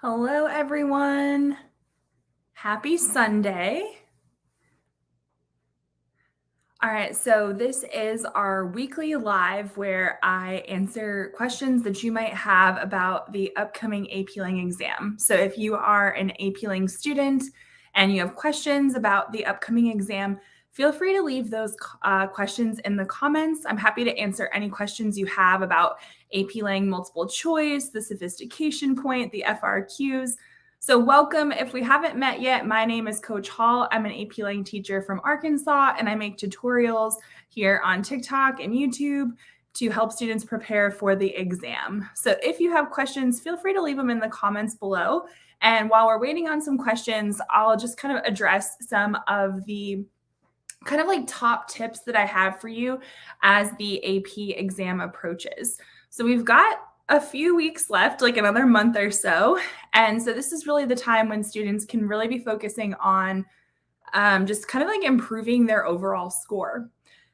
Hello, everyone. Happy Sunday. All right, so this is our weekly live where I answer questions that you might have about the upcoming AP Lang exam. So if you are an AP Lang student and you have questions about the upcoming exam, feel free to leave those questions in the comments. I'm happy to answer any questions you have about AP Lang multiple choice, the sophistication point, the FRQs. So welcome. If we haven't met yet, my name is Coach Hall. I'm an AP Lang teacher from Arkansas, and I make tutorials here on TikTok and YouTube to help students prepare for the exam. So if you have questions, feel free to leave them in the comments below. And while we're waiting on some questions, I'll just kind of address some of the kind of like top tips that I have for you as the AP exam approaches. So we've got a few weeks left, like another month or so. And so this is really the time when students can really be focusing on just kind of like improving their overall score.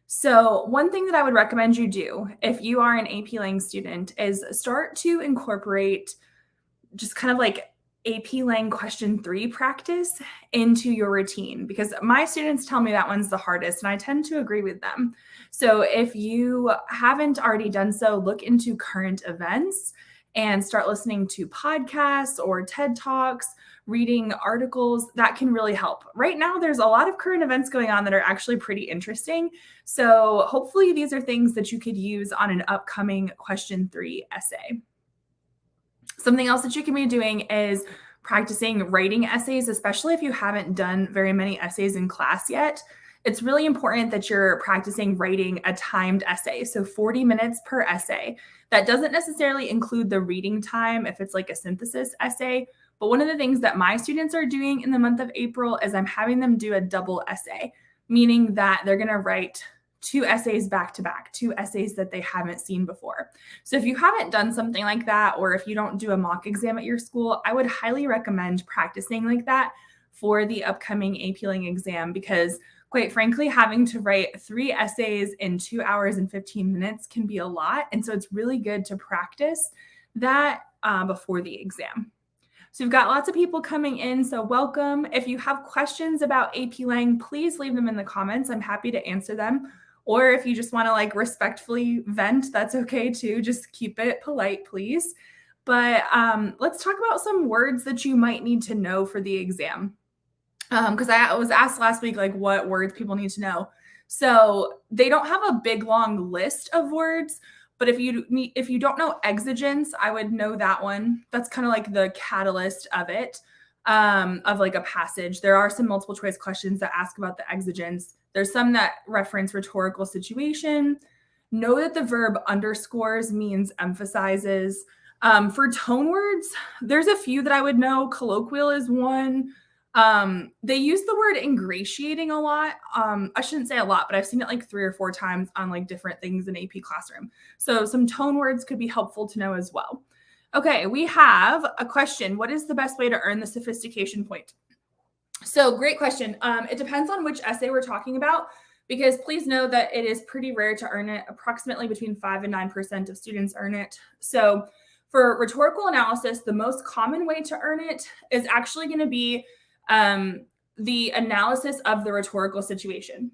So one thing that I would recommend you do if you are an AP Lang student is start to incorporate just kind of like AP Lang question 3 practice into your routine, because my students tell me that one's the hardest, and I tend to agree with them. So if you haven't already done so, look into current events and start listening to podcasts or TED Talks, reading articles. That can really help. Right now, there's a lot of current events going on that are actually pretty interesting. So hopefully these are things that you could use on an upcoming question 3 essay. Something else that you can be doing is practicing writing essays, especially if you haven't done very many essays in class yet. It's really important that you're practicing writing a timed essay, so 40 minutes per essay. That doesn't necessarily include the reading time if it's like a synthesis essay, but one of the things that my students are doing in the month of April is I'm having them do a double essay, meaning that they're going to write 2 essays back to back, 2 essays that they haven't seen before. So if you haven't done something like that, or if you don't do a mock exam at your school, I would highly recommend practicing like that for the upcoming AP Lang exam, because quite frankly, having to write 3 essays in 2 hours and 15 minutes can be a lot. And so it's really good to practice that before the exam. So we've got lots of people coming in, so welcome. If you have questions about AP Lang, please leave them in the comments. I'm happy to answer them. Or if you just want to like respectfully vent, that's okay too. Just keep it polite, please. But let's talk about some words that you might need to know for the exam. Because I was asked last week, like what words people need to know. So they don't have a big long list of words, but if you don't know exigence, I would know that one. That's kind of like the catalyst of it, of like a passage. There are some multiple choice questions that ask about the exigence. There's some that reference rhetorical situation. Know that the verb underscores means emphasizes. For tone words, there's a few that I would know. Colloquial is one. They use the word ingratiating a lot. I shouldn't say a lot, but I've seen it like 3 or 4 times on like different things in AP Classroom. So some tone words could be helpful to know as well. Okay, we have a question. What is the best way to earn the sophistication point? So great question. It depends on which essay we're talking about, because please know that it is pretty rare to earn it. Approximately between 5 and 9% of students earn it. So for rhetorical analysis, the most common way to earn it is actually going to be the analysis of the rhetorical situation.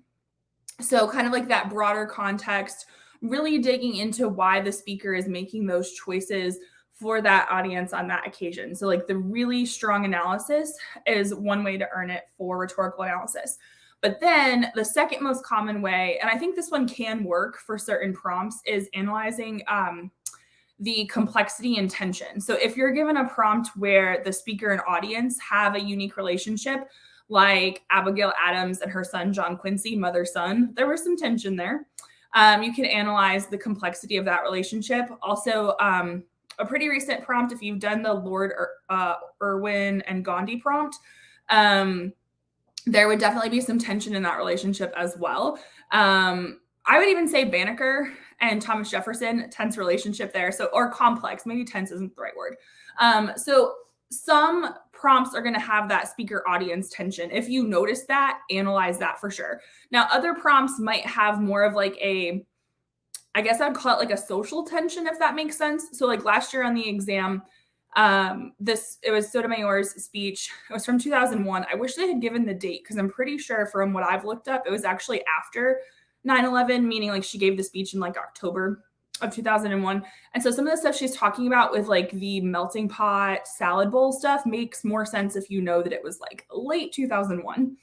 So kind of like that broader context, really digging into why the speaker is making those choices for that audience on that occasion. So like the really strong analysis is one way to earn it for rhetorical analysis. But then the second most common way, and I think this one can work for certain prompts, is analyzing the complexity and tension. So if you're given a prompt where the speaker and audience have a unique relationship, like Abigail Adams and her son, John Quincy, mother-son, there was some tension there. You can analyze the complexity of that relationship. Also, a pretty recent prompt, if you've done the Lord Irwin and Gandhi prompt, there would definitely be some tension in that relationship as well. I would even say Banneker and Thomas Jefferson, tense relationship there. So, or complex, maybe tense isn't the right word. So some prompts are going to have that speaker audience tension. If you notice that, analyze that for sure. Now, other prompts might have more of like I guess I'd call it like a social tension, if that makes sense. So like last year on the exam, It was Sotomayor's speech. It was from 2001. I wish they had given the date because I'm pretty sure from what I've looked up, it was actually after 9/11, meaning like she gave the speech in like October of 2001. And so some of the stuff she's talking about with like the melting pot salad bowl stuff makes more sense if you know that it was like late 2001.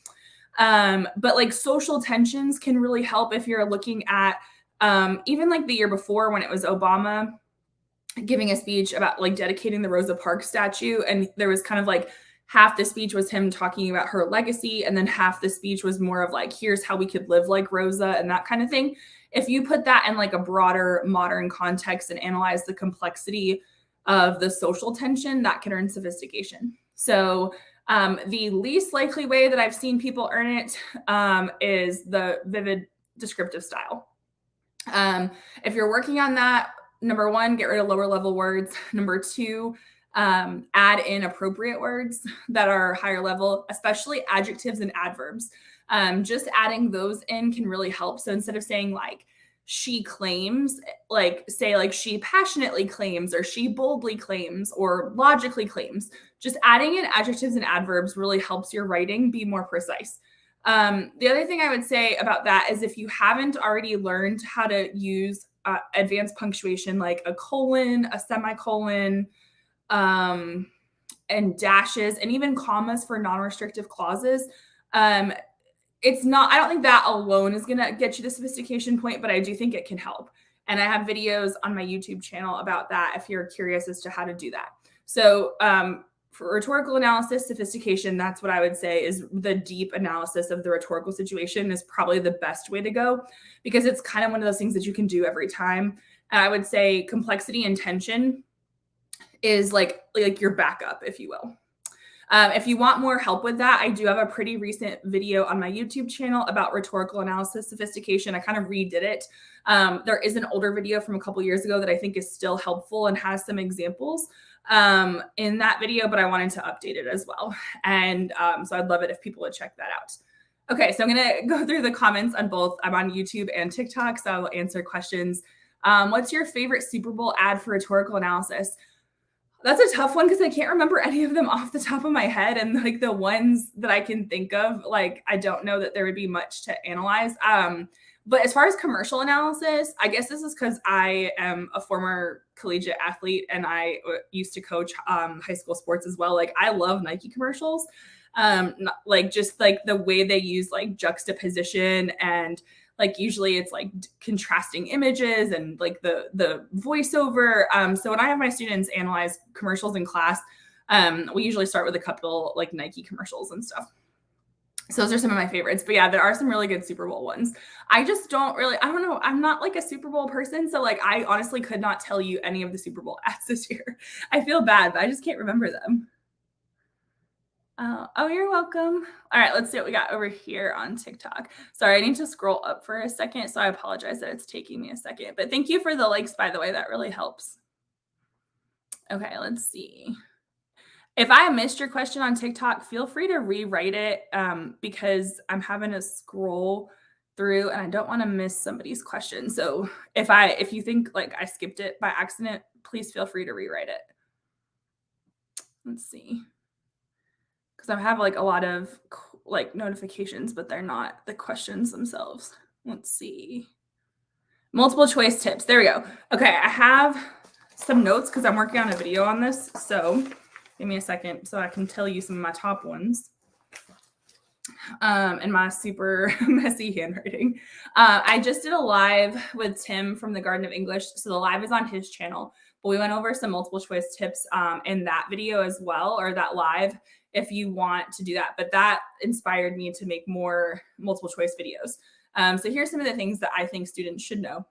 But like social tensions can really help if you're looking at even like the year before when it was Obama giving a speech about like dedicating the Rosa Parks statue. And there was kind of like half the speech was him talking about her legacy. And then half the speech was more of like, here's how we could live like Rosa and that kind of thing. If you put that in like a broader modern context and analyze the complexity of the social tension, that can earn sophistication. So the least likely way that I've seen people earn it is the vivid descriptive style. If you're working on that, number one, get rid of lower level words. Number two, add in appropriate words that are higher level, especially adjectives and adverbs. Just adding those in can really help. So instead of saying like, she claims, like say like she passionately claims or she boldly claims or logically claims, just adding in adjectives and adverbs really helps your writing be more precise. The other thing I would say about that is if you haven't already learned how to use advanced punctuation like a colon, a semicolon, and dashes, and even commas for non-restrictive clauses, it's not, I don't think that alone is going to get you the sophistication point, but I do think it can help. And I have videos on my YouTube channel about that if you're curious as to how to do that. So for rhetorical analysis, sophistication, that's what I would say is the deep analysis of the rhetorical situation is probably the best way to go because it's kind of one of those things that you can do every time. And I would say complexity and tension is like your backup, if you will. If you want more help with that, I do have a pretty recent video on my YouTube channel about rhetorical analysis sophistication. I kind of redid it. There is an older video from a couple years ago that I think is still helpful and has some examples in that video, but I wanted to update it as well. And so I'd love it if people would check that out. Okay, so I'm going to go through the comments on both. I'm on YouTube and TikTok, so I will answer questions. What's your favorite Super Bowl ad for rhetorical analysis? That's a tough one because I can't remember any of them off the top of my head. And like the ones that I can think of, like, I don't know that there would be much to analyze. But as far as commercial analysis, I guess this is because I am a former collegiate athlete and I used to coach high school sports as well. Like I love Nike commercials. Like just like the way they use like juxtaposition and like usually it's like contrasting images and like the voiceover. So when I have my students analyze commercials in class, we usually start with a couple like Nike commercials and stuff. So those are some of my favorites. But yeah, there are some really good Super Bowl ones. I just don't really, I don't know. I'm not like a Super Bowl person. So like I honestly could not tell you any of the Super Bowl ads this year. I feel bad, but I just can't remember them. Oh, you're welcome. All right, let's see what we got over here on TikTok. Sorry, I need to scroll up for a second, so I apologize that it's taking me a second. But thank you for the likes, by the way. That really helps. Okay, let's see. If I missed your question on TikTok, feel free to rewrite it because I'm having to scroll through and I don't want to miss somebody's question. So if you think like I skipped it by accident, please feel free to rewrite it. Let's see. Because I have like a lot of like notifications, but they're not the questions themselves. Let's see. Multiple choice tips. There we go. Okay, I have some notes because I'm working on a video on this. So give me a second so I can tell you some of my top ones. In my super messy handwriting. I just did a live with Tim from the Garden of English. So the live is on his channel, but we went over some multiple choice tips in that video as well, or that live if you want to do that. But that inspired me to make more multiple choice videos. So here's some of the things that I think students should know.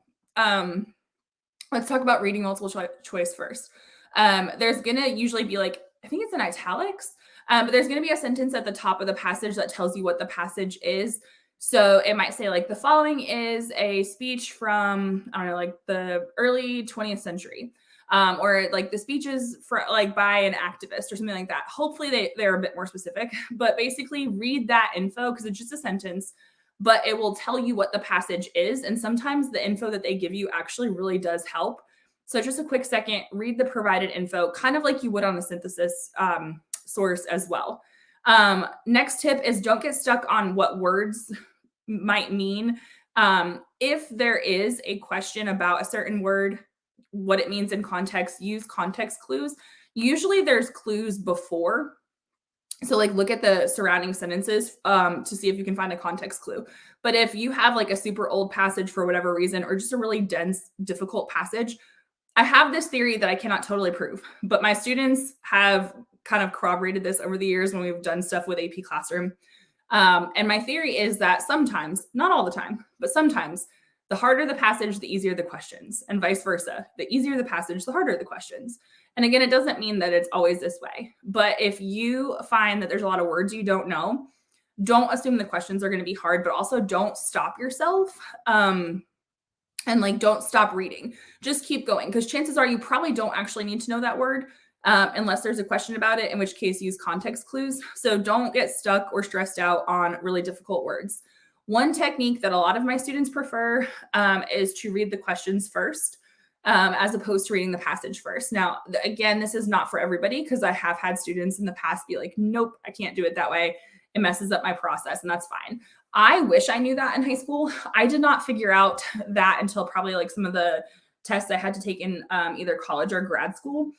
Let's talk about reading multiple choice first. There's going to usually be like, I think it's in italics, but there's going to be a sentence at the top of the passage that tells you what the passage is. So it might say like the following is a speech from, I don't know, like the early 20th century. Or like the speeches for like by an activist or something like that. Hopefully they're a bit more specific, but basically read that info because it's just a sentence, but it will tell you what the passage is. And sometimes the info that they give you actually really does help. So just a quick second, read the provided info, kind of like you would on the synthesis source as well. Next tip is don't get stuck on what words might mean. If there is a question about a certain word, what it means in context, use context clues. Usually there's clues before. So like look at the surrounding sentences to see if you can find a context clue. But if you have like a super old passage for whatever reason, or just a really dense, difficult passage, I have this theory that I cannot totally prove, but my students have kind of corroborated this over the years when we've done stuff with AP Classroom. And my theory is that sometimes, not all the time, but sometimes the harder the passage, the easier the questions, and vice versa. The easier the passage, the harder the questions. And again, it doesn't mean that it's always this way. But if you find that there's a lot of words you don't know, don't assume the questions are going to be hard, but also don't stop yourself. And like, don't stop reading. Just keep going, because chances are you probably don't actually need to know that word unless there's a question about it, in which case use context clues. So don't get stuck or stressed out on really difficult words. One technique that a lot of my students prefer is to read the questions first as opposed to reading the passage first. Now, again, this is not for everybody, because I have had students in the past be like, nope, I can't do it that way. It messes up my process, and that's fine. I wish I knew that in high school. I did not figure out that until probably like some of the tests I had to take in either college or grad school.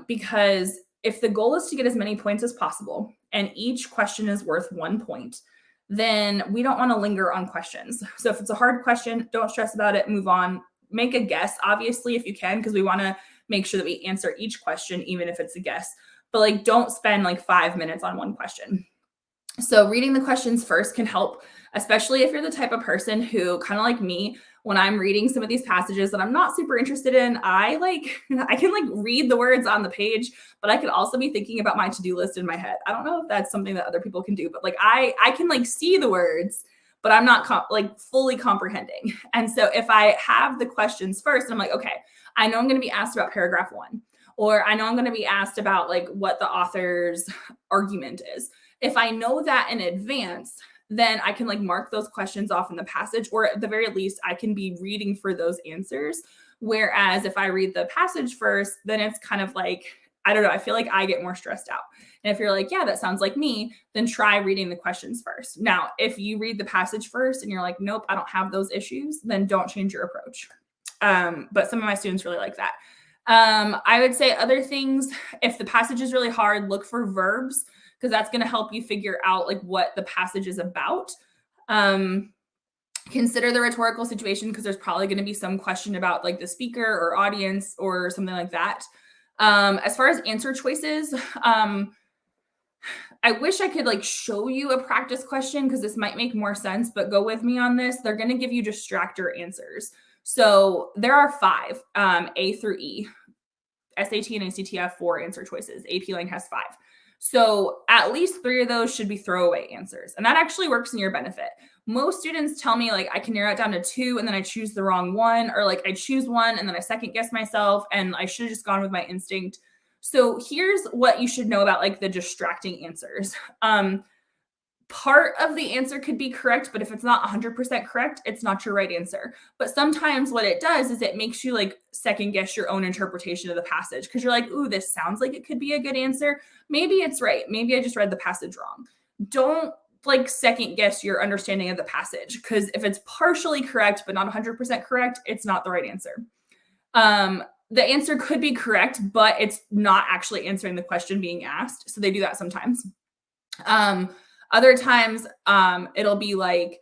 Because if the goal is to get as many points as possible and each question is worth 1 point, then we don't want to linger on questions. So if it's a hard question, don't stress about it, move on, make a guess, obviously, if you can, because we want to make sure that we answer each question, even if it's a guess. But like, don't spend like 5 minutes on one question. So reading the questions first can help, especially if you're the type of person who, kind of like me, when I'm reading some of these passages that I'm not super interested in, I can like read the words on the page, but I could also be thinking about my to-do list in my head. I don't know if that's something that other people can do, but like I can like see the words, but I'm not like fully comprehending. And so if I have the questions first, I'm like, okay, I know I'm going to be asked about paragraph 1, or I know I'm going to be asked about like what the author's argument is. If I know that in advance, then I can like mark those questions off in the passage, or at the very least, I can be reading for those answers. Whereas if I read the passage first, then it's kind of like, I don't know, I feel like I get more stressed out. And if you're like, yeah, that sounds like me, then try reading the questions first. Now, if you read the passage first and you're like, nope, I don't have those issues, then don't change your approach. But some of my students really like that. I would say other things, if the passage is really hard, look for verbs, because that's going to help you figure out like what the passage is about. Consider the rhetorical situation, because there's probably going to be some question about like the speaker or audience or something like that. As far as answer choices, I wish I could like show you a practice question, because this might make more sense, but go with me on this. They're going to give you distractor answers. So there are 5, A through E. SAT and ACT have 4 answer choices. AP Lang has 5. So at least 3 of those should be throwaway answers. And that actually works in your benefit. Most students tell me like I can narrow it down to 2 and then I choose the wrong one, or like I choose one and then I second guess myself and I should have just gone with my instinct. So here's what you should know about like the distracting answers. Part of the answer could be correct, but if it's not 100% correct, it's not your right answer. But sometimes what it does is it makes you like second guess your own interpretation of the passage, because you're like, ooh, this sounds like it could be a good answer. Maybe it's right. Maybe I just read the passage wrong. Don't like second guess your understanding of the passage, because if it's partially correct but not 100% correct, it's not the right answer. The answer could be correct, but it's not actually answering the question being asked. So they do that sometimes. Other times, it'll be like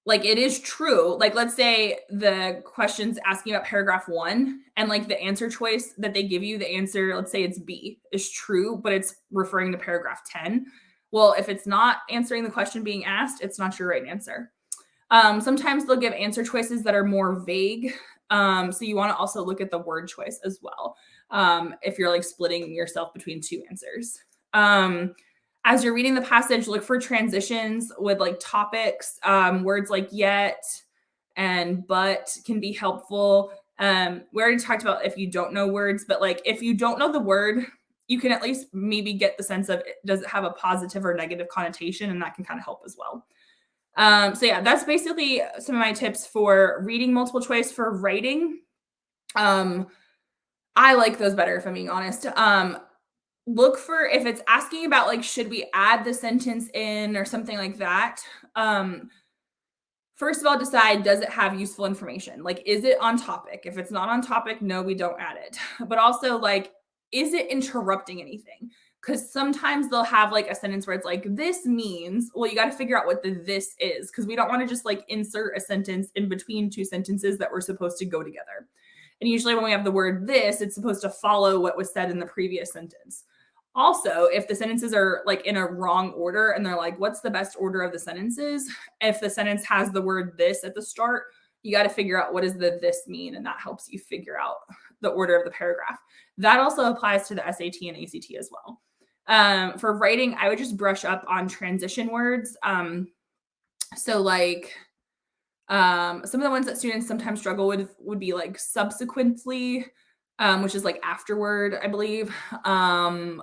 it is true. Like, let's say the question's asking about paragraph 1, and like the answer choice that they give you, the answer, let's say it's B, is true, but it's referring to paragraph 10. Well, if it's not answering the question being asked, it's not your right answer. Sometimes they'll give answer choices that are more vague. So you want to also look at the word choice as well. If you're like splitting yourself between 2 answers. As you're reading the passage, look for transitions with like topics. Words like yet and but can be helpful. We already talked about if you don't know words, but like if you don't know the word, you can at least maybe get the sense of does it have a positive or negative connotation, and that can kind of help as well. So yeah, that's basically some of my tips for reading multiple choice. For writing, Um, I like those better if I'm being honest. Look for if it's asking about like should we add the sentence in or something like that. Um, First of all, decide does it have useful information? Like, is it on topic? If it's not on topic, no, we don't add it. But also, like, is it interrupting anything? Because sometimes they'll have like a sentence where it's like, this means, well, you got to figure out what the this is because we don't want to just like insert a sentence in between two sentences that were supposed to go together. And usually, when we have the word this, it's supposed to follow what was said in the previous sentence. Also, if the sentences are like in a wrong order and they're like, what's the best order of the sentences? If the sentence has the word this at the start, you got to figure out what does the this mean. And that helps you figure out the order of the paragraph. That also applies to the SAT and ACT as well. For writing, I would just brush up on transition words. So like some of the ones that students sometimes struggle with would be like subsequently, which is like afterward, I believe.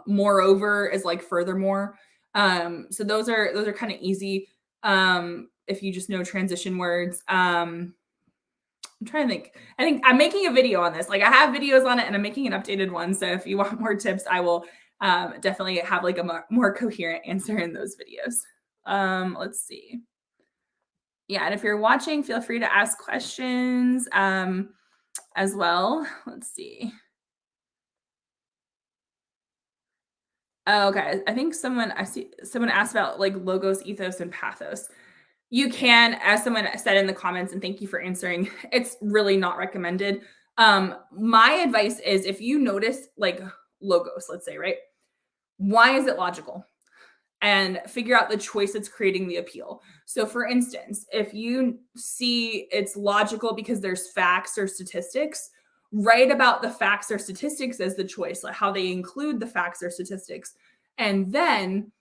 Moreover is like furthermore. So those are kind of easy if you just know transition words. I'm trying to think. I think I'm making a video on this. Like I have videos on it and I'm making an updated one. So if you want more tips, I will definitely have like a more coherent answer in those videos. Let's see. Yeah, and if you're watching, feel free to ask questions as well. Let's see. Oh, okay. I think I see someone asked about like logos, ethos, and pathos. You can, as someone said in the comments, and thank you for answering, it's really not recommended. My advice is if you notice like logos, let's say, right? Why is it logical? And figure out the choice that's creating the appeal. So, for instance, if you see it's logical because there's facts or statistics, write about the facts or statistics as the choice, like how they include the facts or statistics, and then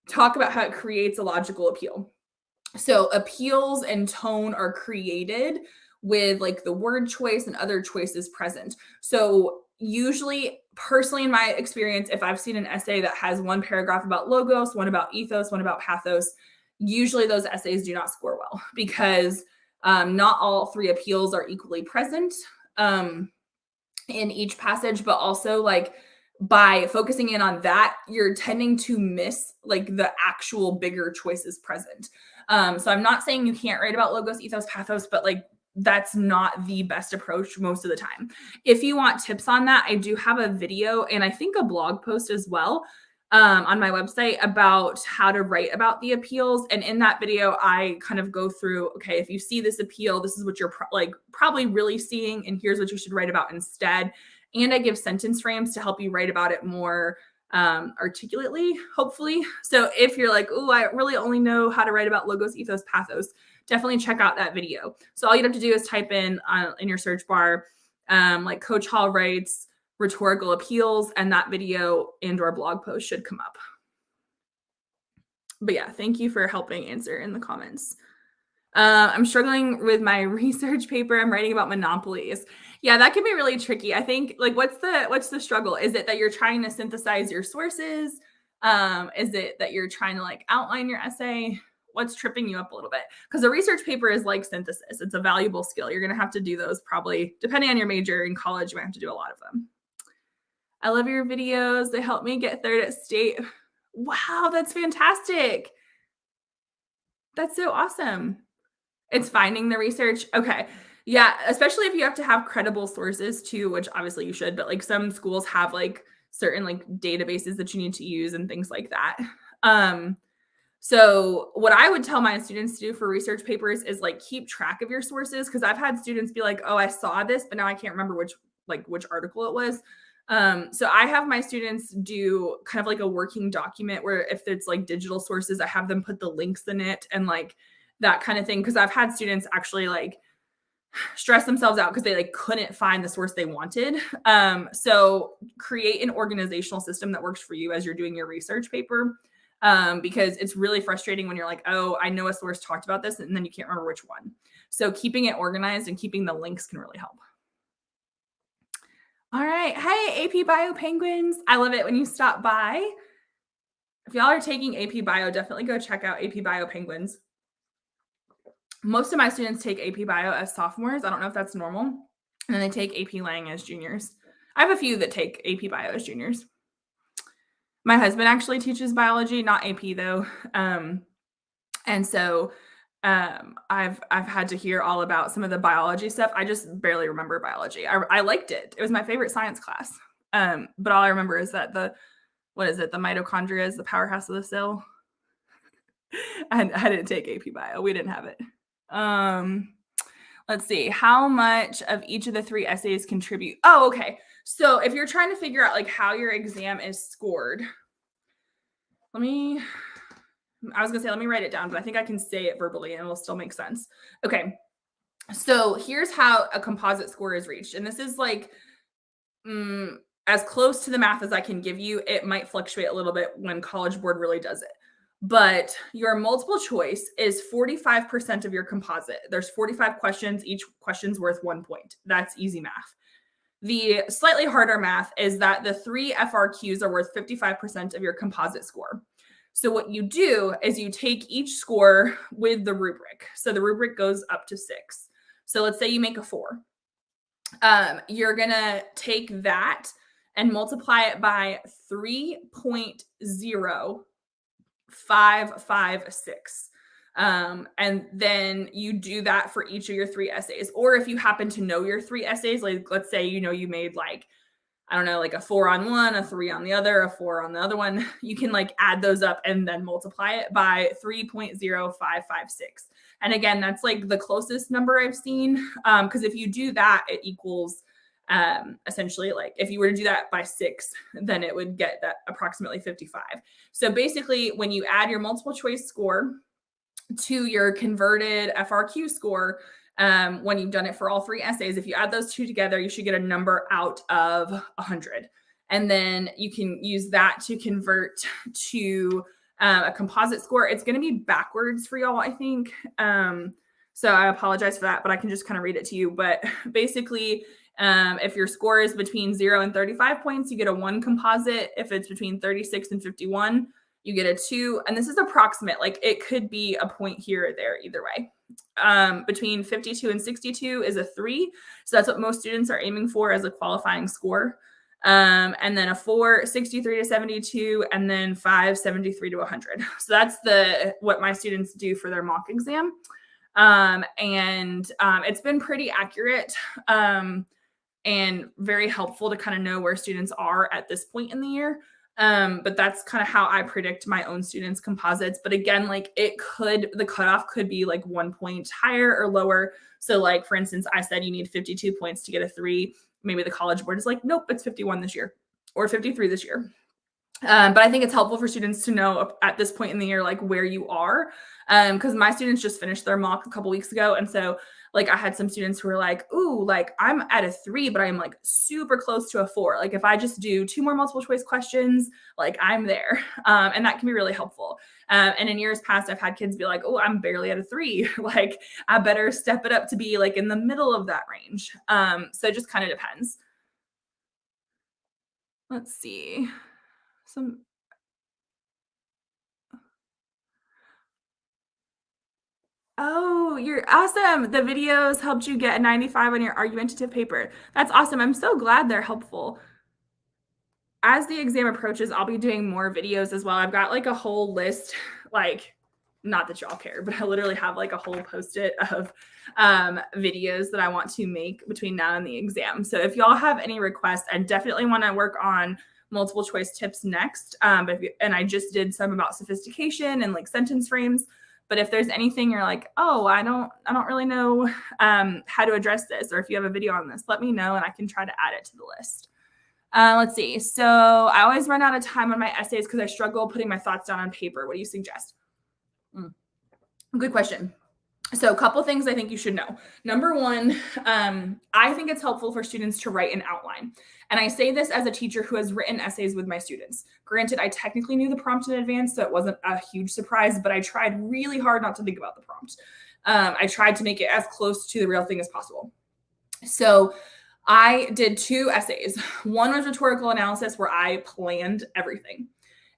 talk about how it creates a logical appeal. So, appeals and tone are created with like the word choice and other choices present. So, usually, personally, in my experience, if I've seen an essay that has one paragraph about logos, one about ethos, one about pathos, usually those essays do not score well because not all three appeals are equally present in each passage, but also like by focusing in on that, you're tending to miss like the actual bigger choices present. So I'm not saying you can't write about logos, ethos, pathos, but like that's not the best approach most of the time. If you want tips on that, I do have a video and I think a blog post as well on my website about how to write about the appeals. And in that video, I kind of go through, okay, if you see this appeal, this is what you're probably really seeing, and here's what you should write about instead. And I give sentence frames to help you write about it more articulately, hopefully. So if you're like, oh, I really only know how to write about logos, ethos, pathos, definitely check out that video. So all you'd have to do is type in your search bar, like Coach Hall writes rhetorical appeals, and that video and or blog post should come up. But yeah, thank you for helping answer in the comments. I'm struggling with my research paper. I'm writing about monopolies. Yeah, that can be really tricky. I think like what's the struggle? Is it that you're trying to synthesize your sources? Is it that you're trying to like outline your essay? What's tripping you up a little bit? Because a research paper is like synthesis. It's a valuable skill. You're gonna have to do those probably depending on your major in college. You might have to do a lot of them. I love your videos. They help me get third at state. Wow, that's fantastic. That's so awesome. It's finding the research. Okay. Yeah, especially if you have to have credible sources too, which obviously you should, but like some schools have like certain like databases that you need to use and things like that. So what I would tell my students to do for research papers is like keep track of your sources because I've had students be like, "Oh, I saw this, but now I can't remember which article it was." So I have my students do kind of like a working document where if it's like digital sources, I have them put the links in it and like that kind of thing. Cause I've had students actually like stress themselves out because they like couldn't find the source they wanted. So create an organizational system that works for you as you're doing your research paper. Because it's really frustrating when you're like, oh, I know a source talked about this, and then you can't remember which one. So keeping it organized and keeping the links can really help. All right. Hey, AP Bio Penguins. I love it when you stop by. If y'all are taking AP Bio, definitely go check out AP Bio Penguins. Most of my students take AP Bio as sophomores. I don't know if that's normal. and then they take AP Lang as juniors. I have a few that take AP Bio as juniors. My husband actually teaches biology, not AP though. And so I've had to hear all about some of the biology stuff. I just barely remember biology. I liked it. It was my favorite science class. But all I remember is that the mitochondria is the powerhouse of the cell. I didn't take AP Bio. We didn't have it. Let's see. How much of each of the 3 essays contribute? Oh, okay. So if you're trying to figure out like how your exam is scored, let me write it down, but I think I can say it verbally and it'll still make sense. Okay. So here's how a composite score is reached. And this is like as close to the math as I can give you. It might fluctuate a little bit when College Board really does it. But your multiple choice is 45% of your composite. There's 45 questions. Each question's worth 1 point. That's easy math. The slightly harder math is that the 3 FRQs are worth 55% of your composite score. So what you do is you take each score with the rubric. So the rubric goes up to 6. So let's say you make a 4. You're going to take that and multiply it by 3.0556. And then you do that for each of your 3 essays. Or if you happen to know your 3 essays, like let's say, you made like, I don't know, like a 4 on one, a 3 on the other, a 4 on the other one, you can like add those up and then multiply it by 3.0556. And again, that's like the closest number I've seen. Because if you do that, it equals essentially like if you were to do that by 6, then it would get that approximately 55. So basically when you add your multiple choice score to your converted FRQ score, when you've done it for all 3 essays, if you add those 2 together, you should get a number out of 100. And then you can use that to convert to a composite score. It's going to be backwards for y'all, I think. So I apologize for that, but I can just kind of read it to you. But basically, if your score is between 0 and 35 points, you get a 1 composite. If it's between 36 and 51, you get a 2. And this is approximate. Like it could be a point here or there either way. Between 52 and 62 is a 3. So that's what most students are aiming for as a qualifying score. And then a 4, 63 to 72, and then 5, 73 to 100. So that's what my students do for their mock exam. It's been pretty accurate, and very helpful to kind of know where students are at this point in the year. But that's kind of how I predict my own students' composites. But again, like the cutoff could be like 1 point higher or lower. So like, for instance, I said you need 52 points to get a 3. Maybe the College Board is like, nope, it's 51 this year or 53 this year. But I think it's helpful for students to know at this point in the year, like where you are. Because my students just finished their mock a couple weeks ago. And so like I had some students who were like, ooh, like I'm at a 3, but I'm like super close to a 4. Like if I just do 2 more multiple choice questions, like I'm there. And that can be really helpful. And in years past, I've had kids be like, oh, I'm barely at a 3. Like I better step it up to be like in the middle of that range. So it just kind of depends. Let's see. Oh, you're awesome. The videos helped you get a 95 on your argumentative paper. That's awesome. I'm so glad they're helpful. As the exam approaches, I'll be doing more videos as well. I've got like a whole list, like not that y'all care, but I literally have like a whole Post-it of videos that I want to make between now and the exam. So if y'all have any requests, I definitely want to work on multiple choice tips next. And I just did some about sophistication and like sentence frames. But if there's anything you're like, oh, I don't really know how to address this, or if you have a video on this, let me know and I can try to add it to the list. Let's see. So I always run out of time on my essays because I struggle putting my thoughts down on paper. What do you suggest? Good question. So a couple things I think you should know. Number one, I think it's helpful for students to write an outline. And I say this as a teacher who has written essays with my students. Granted, I technically knew the prompt in advance, so it wasn't a huge surprise, but I tried really hard not to think about the prompt. I tried to make it as close to the real thing as possible. So I did 2 essays. One was rhetorical analysis where I planned everything.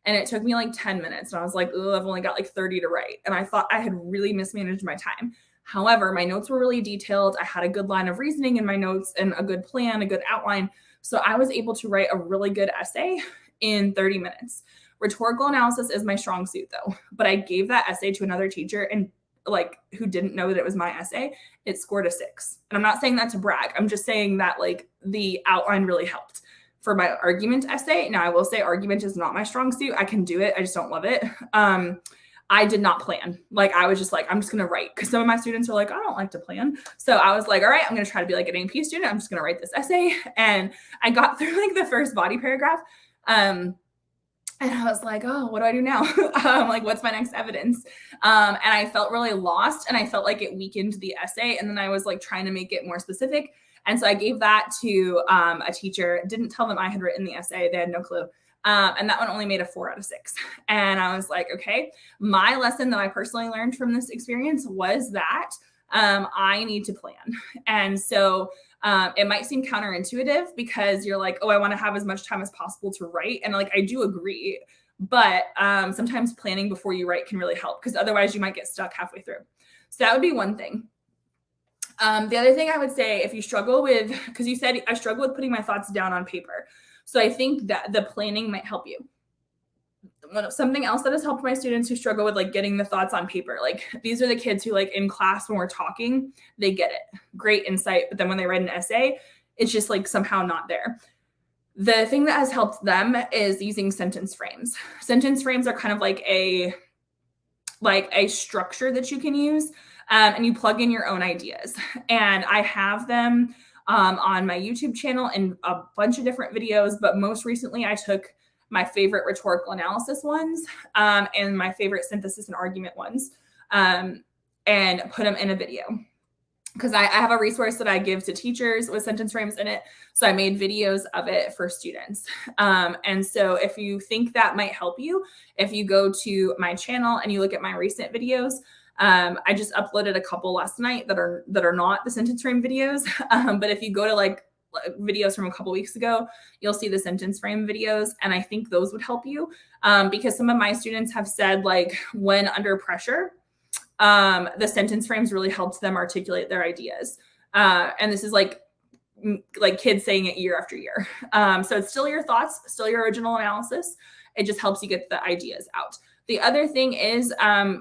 And it took me like 10 minutes. And I was like, oh, I've only got like 30 to write. And I thought I had really mismanaged my time. However, my notes were really detailed. I had a good line of reasoning in my notes and a good plan, a good outline. So I was able to write a really good essay in 30 minutes. Rhetorical analysis is my strong suit though, but I gave that essay to another teacher and like who didn't know that it was my essay, it scored a 6. And I'm not saying that to brag. I'm just saying that like the outline really helped for my argument essay. Now I will say argument is not my strong suit. I can do it. I just don't love it. I did not plan. Like I was just like, I'm just going to write, because some of my students are like, I don't like to plan. So I was like, all right, I'm going to try to be like an AP student. I'm just going to write this essay. And I got through like the first body paragraph. And I was like, oh, what do I do now? Like, what's my next evidence? And I felt really lost, and I felt like it weakened the essay. And then I was like trying to make it more specific. And so I gave that to a teacher, didn't tell them I had written the essay. They had no clue. And that one only made a 4 out of 6. And I was like, okay, my lesson that I personally learned from this experience was that I need to plan. And so it might seem counterintuitive because you're like, oh, I want to have as much time as possible to write. And like, I do agree. But sometimes planning before you write can really help, because otherwise you might get stuck halfway through. So that would be one thing. The other thing I would say, if you struggle with, because you said I struggle with putting my thoughts down on paper. So I think that the planning might help you. Something else that has helped my students who struggle with like getting the thoughts on paper. Like these are the kids who like in class when we're talking, they get it. Great insight. But then when they write an essay, it's just like somehow not there. The thing that has helped them is using sentence frames. Sentence frames are kind of like a structure that you can use. And you plug in your own ideas. And I have them on my YouTube channel in a bunch of different videos. But most recently, I took my favorite rhetorical analysis ones and my favorite synthesis and argument ones and put them in a video. Because I have a resource that I give to teachers with sentence frames in it. So I made videos of it for students. And so if you think that might help you, if you go to my channel and you look at my recent videos, I just uploaded a couple last night that are not the sentence frame videos. But if you go to like videos from a couple weeks ago, you'll see the sentence frame videos. And I think those would help you because some of my students have said like when under pressure, the sentence frames really helped them articulate their ideas. And this is like kids saying it year after year. So it's still your thoughts, still your original analysis. It just helps you get the ideas out. The other thing is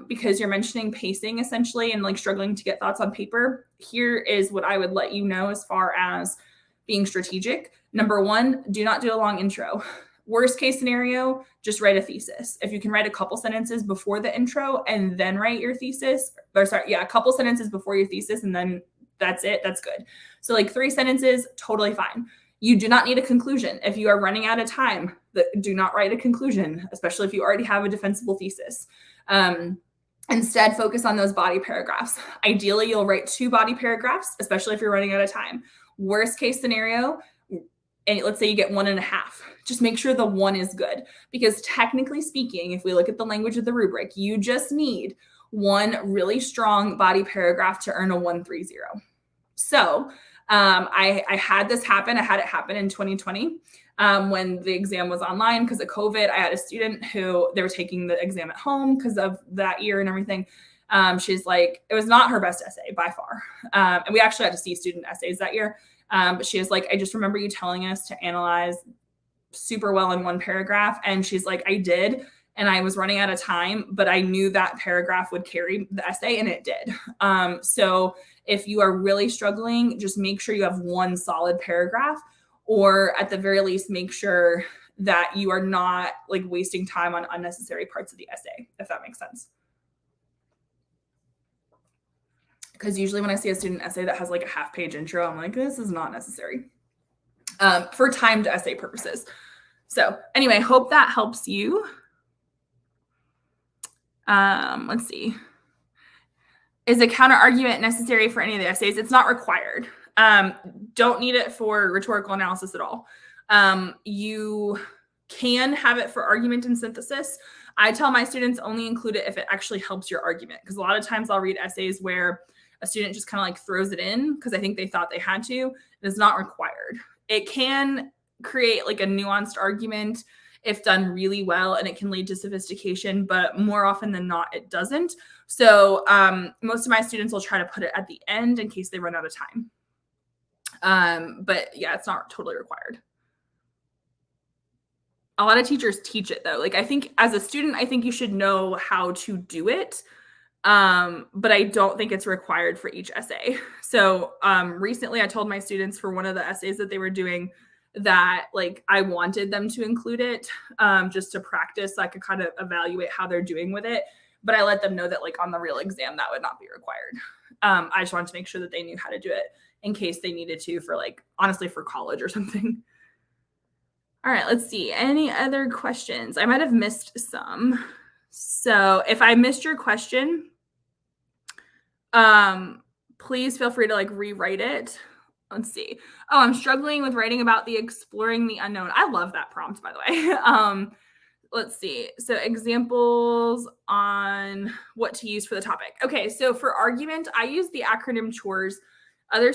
because you're mentioning pacing essentially and like struggling to get thoughts on paper, here is what I would let you know as far as being strategic. Number 1, do not do a long intro. Worst case scenario, just write a thesis. If you can write a couple sentences before the intro and then write your thesis, a couple sentences before your thesis and then that's it, that's good. So like 3 sentences, totally fine. You do not need a conclusion. If you are running out of time, do not write a conclusion, especially if you already have a defensible thesis. Instead, focus on those body paragraphs. Ideally, you'll write 2 body paragraphs, especially if you're running out of time. Worst case scenario, and let's say you get 1.5. Just make sure the 1 is good. Because technically speaking, if we look at the language of the rubric, you just need 1 really strong body paragraph to earn a 130. So I had this happen. I had it happen in 2020 when the exam was online because of COVID. I had a student who they were taking the exam at home because of that year and everything. She's like, it was not her best essay by far. And we actually had to see student essays that year. But she was like, I just remember you telling us to analyze super well in 1 paragraph. And she's like, I did. And I was running out of time, but I knew that paragraph would carry the essay and it did. So if you are really struggling, just make sure you have 1 solid paragraph, or at the very least, make sure that you are not like wasting time on unnecessary parts of the essay, if that makes sense. Because usually when I see a student essay that has like a half-page intro, I'm like, this is not necessary for timed essay purposes. So anyway, hope that helps you. Let's see. Is a counter argument necessary for any of the essays? It's not required. Don't need it for rhetorical analysis at all. You can have it for argument and synthesis. I tell my students only include it if it actually helps your argument. Because a lot of times I'll read essays where a student just kind of like throws it in because I think they thought they had to. It is not required. It can create like a nuanced argument if done really well, and it can lead to sophistication, but more often than not, it doesn't. So most of my students will try to put it at the end in case they run out of time. But yeah, it's not totally required. A lot of teachers teach it though. Like I think as a student, I think you should know how to do it. But I don't think it's required for each essay. So recently I told my students for one of the essays that they were doing that like I wanted them to include it just to practice so I could kind of evaluate how they're doing with it. But I let them know that like on the real exam that would not be required. I just wanted to make sure that they knew how to do it in case they needed to for like honestly for college or something. All right, let's see. Any other questions? I might have missed some. So if I missed your question, please feel free to like rewrite it. Let's see. Oh, I'm struggling with writing about the exploring the unknown. I love that prompt, by the way. Let's see. So examples on what to use for the topic. Okay, so for argument, I use the acronym CHORS. Other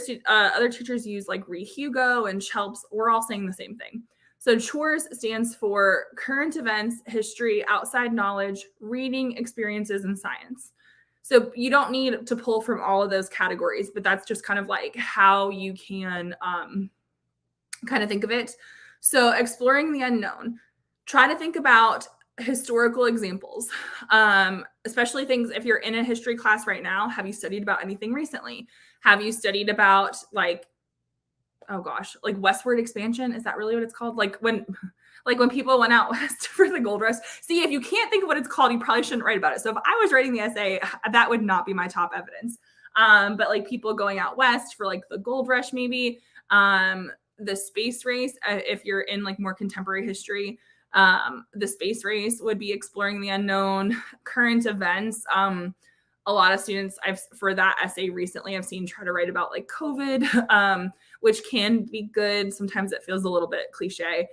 teachers use like Read Hugo and CHELPS. We're all saying the same thing. So CHORS stands for current events, history, outside knowledge, reading, experiences, and science. So you don't need to pull from all of those categories, but that's just kind of like how you can kind of think of it. So exploring the unknown, try to think about historical examples, especially things if you're in a history class right now. Have you studied about anything recently? Have you studied about like, oh gosh, like westward expansion? Is that really what it's called? Like when people went out west for the gold rush. See, if you can't think of what it's called, you probably shouldn't write about it. So if I was writing the essay, that would not be my top evidence. But like people going out west for like the gold rush, maybe the space race, if you're in like more contemporary history, the space race would be exploring the unknown. Current events, a lot of students for that essay recently I've seen try to write about like COVID, which can be good. Sometimes it feels a little bit cliche.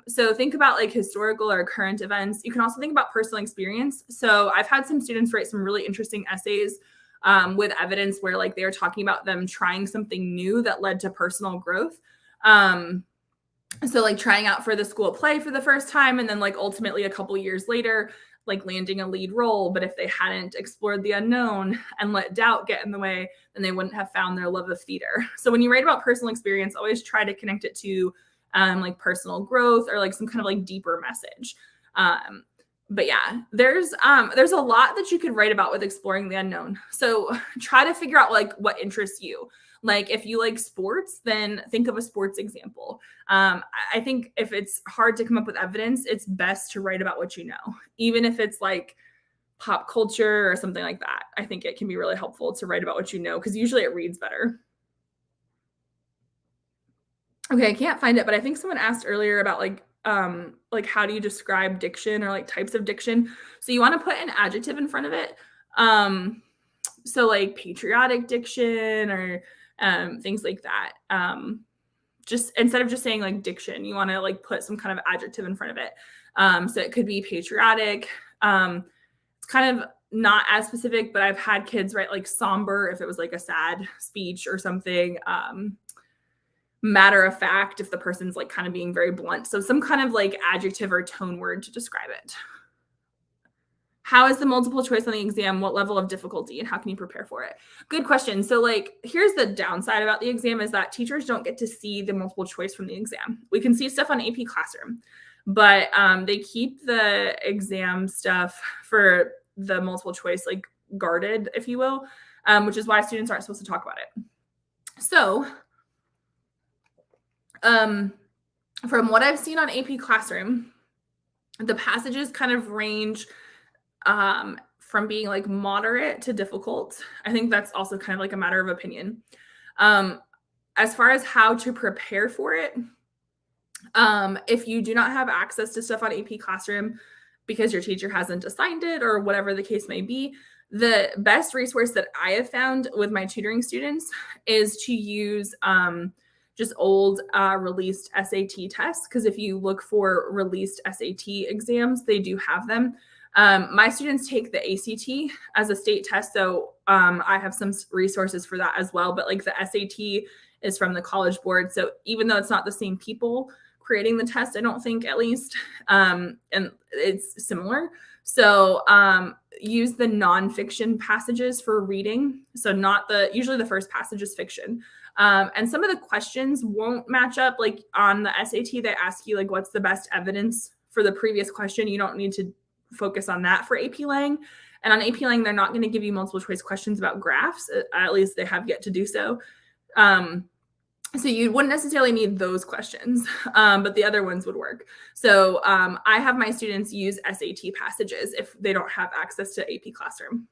So think about like historical or current events. You can also think about personal experience. So I've had some students write some really interesting essays with evidence where like they are talking about them trying something new that led to personal growth. So like trying out for the school play for the first time, and then like ultimately a couple years later, like landing a lead role. But if they hadn't explored the unknown and let doubt get in the way, then they wouldn't have found their love of theater. So when you write about personal experience, always try to connect it to like personal growth or like some kind of like deeper message. But yeah, there's a lot that you could write about with exploring the unknown. So try to figure out like what interests you. Like if you like sports, then think of a sports example. I think if it's hard to come up with evidence, it's best to write about what you know, even if it's like pop culture or something like that. I think it can be really helpful to write about what you know because usually it reads better. Okay, I can't find it, but I think someone asked earlier about like how do you describe diction or like types of diction. So you want to put an adjective in front of it. So like patriotic diction or things like that. Just instead of just saying like diction, you want to like put some kind of adjective in front of it. So it could be patriotic. It's kind of not as specific, but I've had kids write like somber if it was like a sad speech or something. Matter of fact if the person's like kind of being very blunt. So some kind of like adjective or tone word to describe it. How is the multiple choice on the exam? What level of difficulty and how can you prepare for it? Good question. So like, here's the downside about the exam is that teachers don't get to see the multiple choice from the exam. We can see stuff on AP Classroom, but they keep the exam stuff for the multiple choice like guarded, if you will, which is why students aren't supposed to talk about it. So from what I've seen on AP Classroom, the passages kind of range from being like moderate to difficult. I think that's also kind of like a matter of opinion. As far as how to prepare for it, if you do not have access to stuff on AP Classroom because your teacher hasn't assigned it or whatever the case may be, the best resource that I have found with my tutoring students is to use just old released SAT tests. Because if you look for released SAT exams, they do have them. My students take the ACT as a state test. So I have some resources for that as well. But like the SAT is from the College Board. So even though it's not the same people creating the test, I don't think, at least. And it's similar. So use the nonfiction passages for reading. So usually the first passage is fiction. And some of the questions won't match up. Like on the SAT, they ask you like, what's the best evidence for the previous question? You don't need to focus on that for AP Lang. And on AP Lang, they're not going to give you multiple choice questions about graphs. At least they have yet to do so. So you wouldn't necessarily need those questions, but the other ones would work. So I have my students use SAT passages if they don't have access to AP Classroom.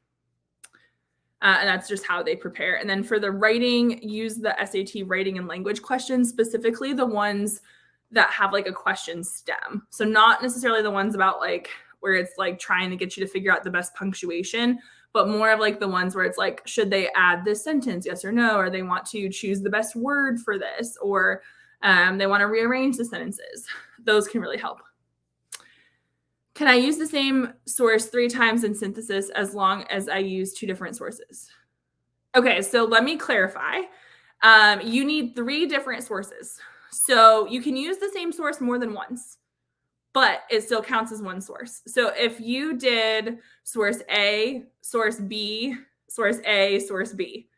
And that's just how they prepare. And then for the writing, use the SAT writing and language questions, specifically the ones that have like a question stem. So not necessarily the ones about like where it's like trying to get you to figure out the best punctuation, but more of like the ones where it's like, should they add this sentence, yes or no? Or they want to choose the best word for this, or they want to rearrange the sentences. Those can really help. Can I use the same source 3 times in synthesis as long as I use 2 different sources? Okay, so let me clarify. You need 3 different sources. So you can use the same source more than once, but it still counts as one source. So if you did source A, source B, source A, source B,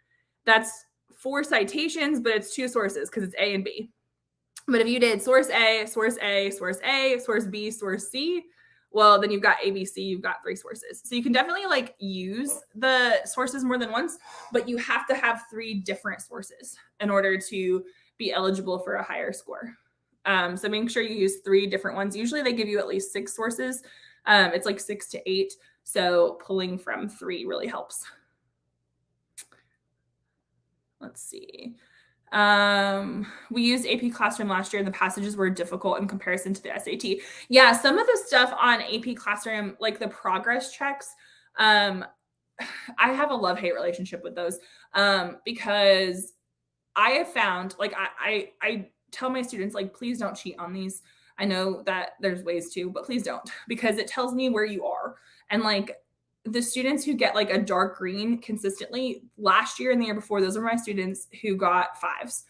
that's 4 citations, but it's 2 sources because it's A and B. But if you did source A, source A, source A, source B, source C, well, then you've got ABC, you've got 3 sources. So you can definitely like use the sources more than once, but you have to have 3 different sources in order to be eligible for a higher score. So make sure you use 3 different ones. Usually they give you at least 6 sources. It's like 6 to 8. So pulling from 3 really helps. Let's see. We used AP Classroom last year and the passages were difficult in comparison to the SAT. Yeah, some of the stuff on AP Classroom, like the progress checks, I have a love-hate relationship with those because I have found, like I tell my students, like, please don't cheat on these. I know that there's ways to, but please don't, because it tells me where you are. And like the students who get like a dark green consistently last year and the year before, those are my students who got 5s.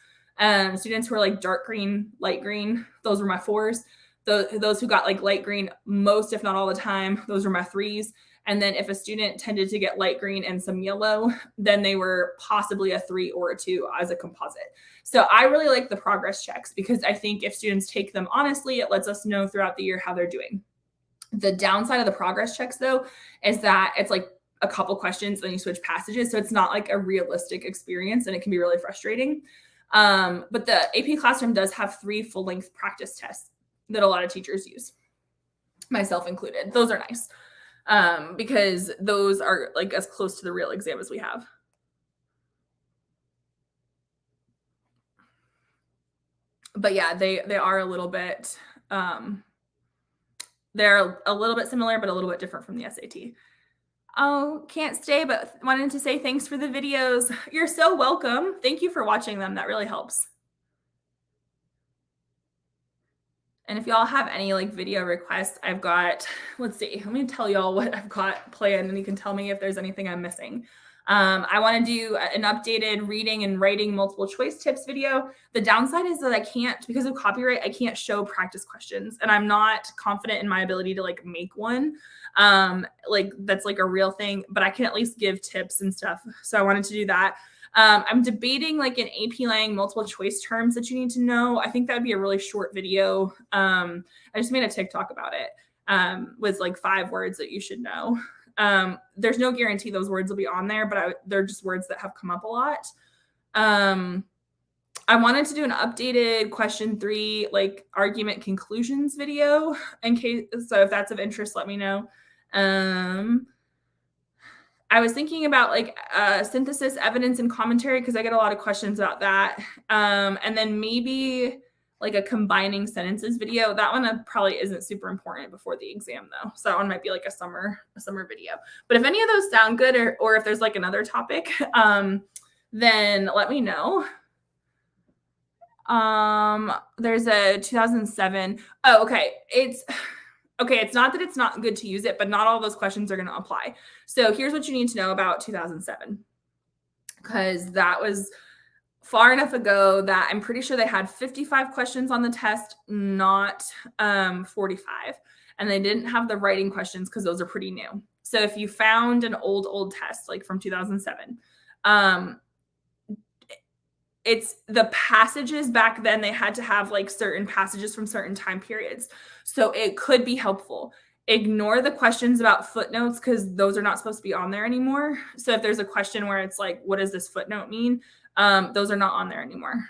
Students who are like dark green, light green, those were my 4s. Those who got like light green most, if not all the time, those were my 3s. And then if a student tended to get light green and some yellow, then they were possibly a 3 or a 2 as a composite. So I really like the progress checks because I think if students take them honestly, it lets us know throughout the year how they're doing. The downside of the progress checks, though, is that it's like a couple questions, then you switch passages. So it's not like a realistic experience and it can be really frustrating. But the AP Classroom does have 3 full-length practice tests that a lot of teachers use, myself included. Those are nice. Because those are like as close to the real exam as we have. But yeah, they are a little bit, they're a little bit similar, but a little bit different from the SAT. Oh, can't stay, but wanted to say thanks for the videos. You're so welcome. Thank you for watching them. That really helps. And if y'all have any like video requests, I've got, let's see, let me tell y'all what I've got planned and you can tell me if there's anything I'm missing. I want to do an updated reading and writing multiple choice tips video. The downside is that I can't, because of copyright, I can't show practice questions and I'm not confident in my ability to like make one. Like that's like a real thing, but I can at least give tips and stuff. So I wanted to do that. I'm debating like an AP Lang multiple choice terms that you need to know. I think that'd be a really short video. I just made a TikTok about it with like 5 words that you should know. There's no guarantee those words will be on there, but they're just words that have come up a lot. I wanted to do an updated question 3, like argument conclusions video in case, so if that's of interest, let me know. I was thinking about like synthesis, evidence, and commentary because I get a lot of questions about that. And then maybe like a combining sentences video. That one probably isn't super important before the exam though. So that one might be like a summer video. But if any of those sound good or if there's like another topic, then let me know. There's a 2007. Oh, okay. It's not that it's not good to use it, but not all those questions are going to apply. So here's what you need to know about 2007, because that was far enough ago that I'm pretty sure they had 55 questions on the test, not 45. And they didn't have the writing questions because those are pretty new. So if you found an old test, like from 2007, um, it's the passages back then, they had to have like certain passages from certain time periods. So it could be helpful. Ignore the questions about footnotes because those are not supposed to be on there anymore. So if there's a question where it's like, what does this footnote mean? Those are not on there anymore.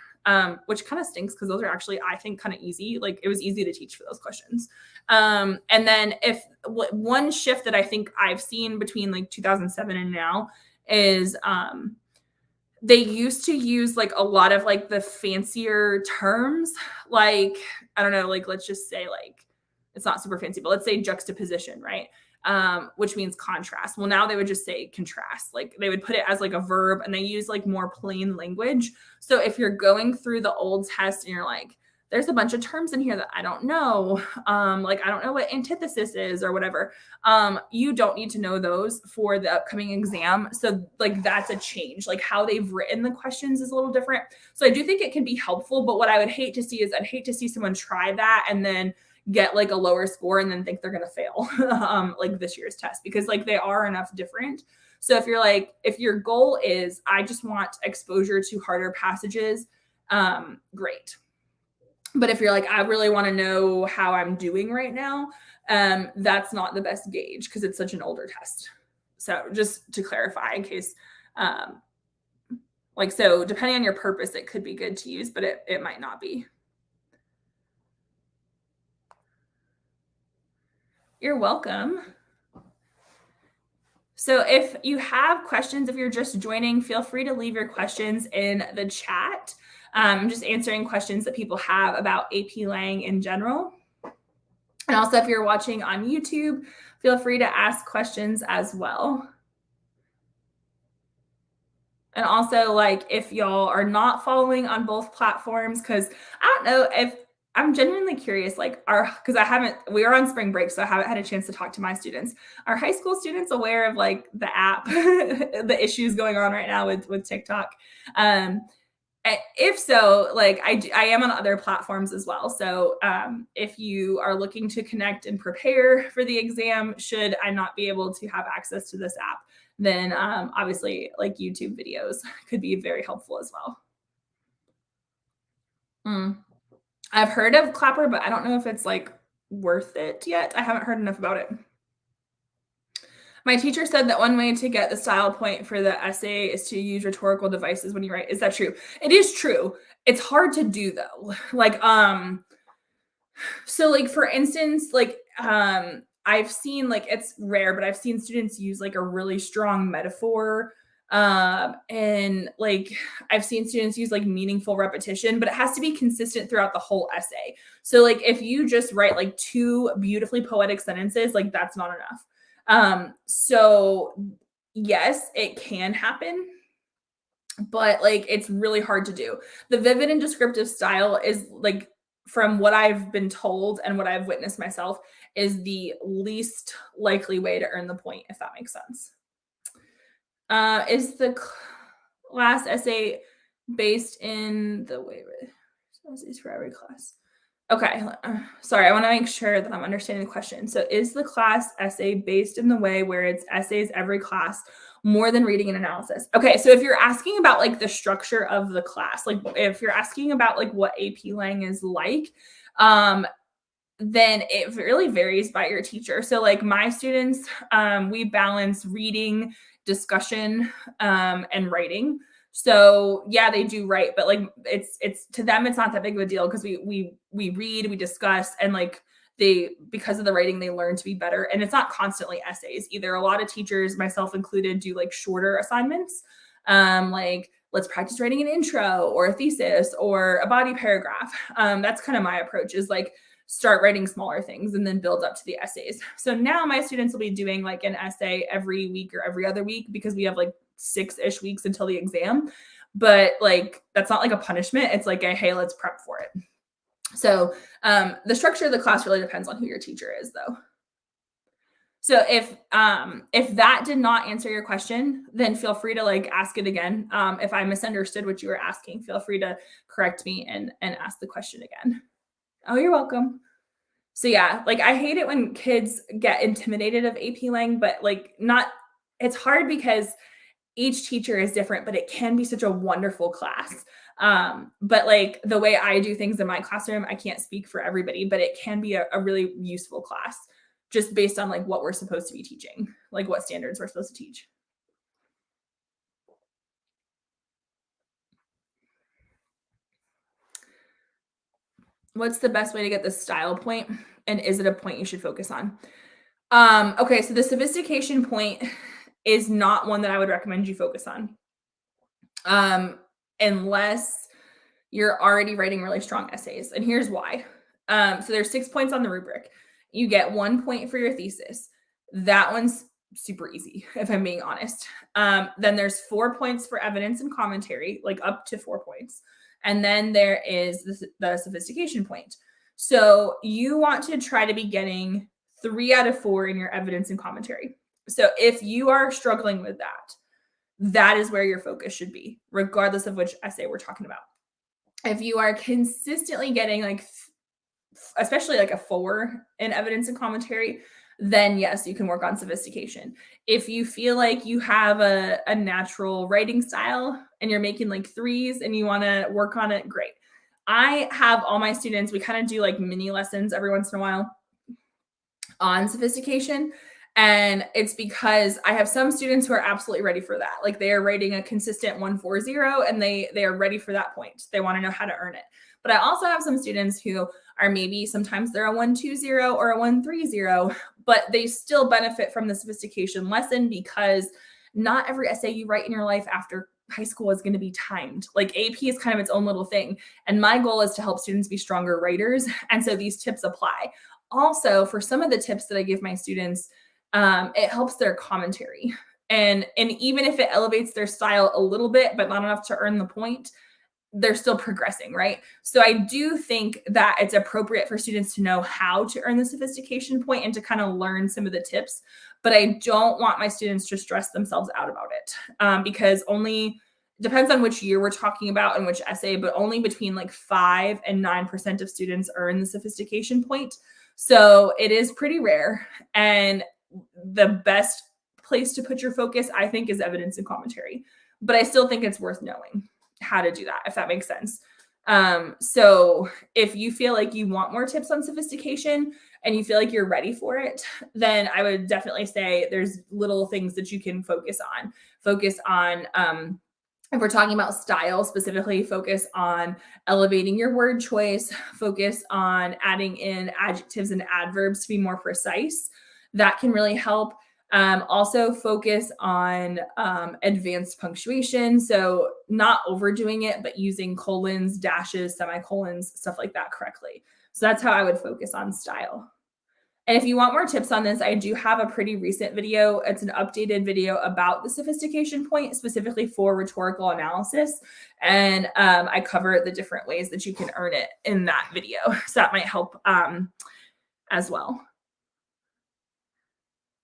Which kind of stinks because those are actually, I think, kind of easy. Like it was easy to teach for those questions. And then if one shift that I think I've seen between like 2007 and now is they used to use like a lot of like the fancier terms, like I don't know, like let's just say like it's not super fancy, but let's say juxtaposition, right? Which means contrast. Well, now they would just say contrast. Like they would put it as like a verb and they use like more plain language. So if you're going through the old test and you're like, there's a bunch of terms in here that I don't know. Like I don't know what antithesis is or whatever. You don't need to know those for the upcoming exam. So like that's a change. Like how they've written the questions is a little different. So I do think it can be helpful, but what I would hate to see is I'd hate to see someone try that and then get like a lower score and then think they're going to fail like this year's test because like they are enough different. So if you're like, if your goal is, I just want exposure to harder passages, great. But if you're like, I really want to know how I'm doing right now, that's not the best gauge because it's such an older test. So just to clarify in case, like, so depending on your purpose, it could be good to use, but it might not be. You're welcome. So if you have questions, if you're just joining, feel free to leave your questions in the chat. I'm just answering questions that people have about AP Lang in general. And also if you're watching on YouTube, feel free to ask questions as well. And also like if y'all are not following on both platforms, because I don't know if I'm genuinely curious, like because we are on spring break, so I haven't had a chance to talk to my students. Are high school students aware of like the app, the issues going on right now with TikTok? If so, like I am on other platforms as well. So if you are looking to connect and prepare for the exam, should I not be able to have access to this app, then obviously like YouTube videos could be very helpful as well. I've heard of Clapper, but I don't know if it's like worth it yet. I haven't heard enough about it. My teacher said that one way to get the style point for the essay is to use rhetorical devices when you write. Is that true? It is true. It's hard to do though. Like, so like for instance, like I've seen like it's rare, but I've seen students use like a really strong metaphor. And like I've seen students use like meaningful repetition, but it has to be consistent throughout the whole essay. So like if you just write like two beautifully poetic sentences, like that's not enough. So yes, it can happen, but like it's really hard to do. The vivid and descriptive style is like, from what I've been told and what I've witnessed myself, is the least likely way to earn the point, if that makes sense. Is the class essay based in the way essays for every class? Okay, sorry, I want to make sure that I'm understanding the question. So is the class essay based in the way where it's essays every class more than reading and analysis? Okay, so if you're asking about like the structure of the class, like if you're asking about like what AP Lang is like, then it really varies by your teacher. So like my students, we balance reading, discussion, and writing. So yeah, they do write, but like it's to them it's not that big of a deal because we read, we discuss, and like they, because of the writing, they learn to be better. And it's not constantly essays either. A lot of teachers, myself included, do like shorter assignments, like let's practice writing an intro or a thesis or a body paragraph. That's kind of my approach, is like start writing smaller things and then build up to the essays. So now my students will be doing like an essay every week or every other week because we have like 6-ish weeks until the exam. But like that's not like a punishment. It's like a hey, let's prep for it. So the structure of the class really depends on who your teacher is though. So if that did not answer your question, then feel free to like ask it again. If I misunderstood what you were asking, feel free to correct me and ask the question again. Oh, you're welcome. So yeah, like I hate it when kids get intimidated of AP Lang, but like not it's hard because each teacher is different, but it can be such a wonderful class. But like the way I do things in my classroom, I can't speak for everybody, but it can be a really useful class just based on like what we're supposed to be teaching, like what standards we're supposed to teach. What's the best way to get the style point? And is it a point you should focus on? Okay, so the sophistication point is not one that I would recommend you focus on. Unless you're already writing really strong essays. And here's why. So there's 6 points on the rubric. You get 1 point for your thesis. That one's super easy, if I'm being honest. Then there's 4 points for evidence and commentary, like up to 4 points. And then there is the sophistication point. So you want to try to be getting 3 out of 4 in your evidence and commentary. So if you are struggling with that, that is where your focus should be, regardless of which essay we're talking about. If you are consistently getting like, especially like a 4 in evidence and commentary, then yes, you can work on sophistication. If you feel like you have a natural writing style and you're making like 3s and you want to work on it, great. I have all my students, we kind of do like mini lessons every once in a while on sophistication. And it's because I have some students who are absolutely ready for that. Like they are writing a consistent 140 and they are ready for that point. They want to know how to earn it. But I also have some students who are maybe sometimes they're a 120 or a 130, but they still benefit from the sophistication lesson because not every essay you write in your life after high school is going to be timed. Like AP is kind of its own little thing. And my goal is to help students be stronger writers. And so these tips apply. Also, for some of the tips that I give my students, it helps their commentary. And even if it elevates their style a little bit, but not enough to earn the point, they're still progressing, right? So I do think that it's appropriate for students to know how to earn the sophistication point and to kind of learn some of the tips. But I don't want my students to stress themselves out about it because only depends on which year we're talking about and which essay, but only between like 5 and 9% of students earn the sophistication point. So it is pretty rare. And the best place to put your focus, I think, is evidence and commentary. But I still think it's worth knowing how to do that, if that makes sense. So if you feel like you want more tips on sophistication and you feel like you're ready for it, then I would definitely say there's little things that you can focus on. If we're talking about style specifically, focus on elevating your word choice, focus on adding in adjectives and adverbs to be more precise. That can really help. Also focus on advanced punctuation. So not overdoing it, but using colons, dashes, semicolons, stuff like that correctly. So that's how I would focus on style. And if you want more tips on this, I do have a pretty recent video. It's an updated video about the sophistication point specifically for rhetorical analysis. And I cover the different ways that you can earn it in that video. So that might help as well.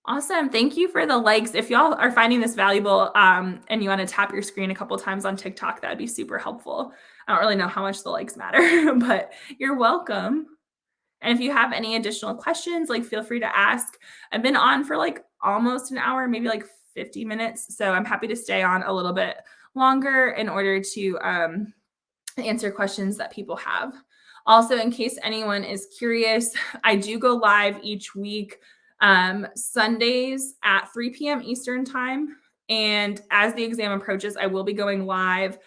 Awesome. Thank you for the likes. If y'all are finding this valuable and you want to tap your screen a couple times on TikTok, that'd be super helpful. I don't really know how much the likes matter, but you're welcome. And if you have any additional questions, like feel free to ask. I've been on for like almost an hour, maybe like 50 minutes. So I'm happy to stay on a little bit longer in order to answer questions that people have. Also, in case anyone is curious, I do go live each week Sundays at 3 p.m. Eastern time. And as the exam approaches, I will be going live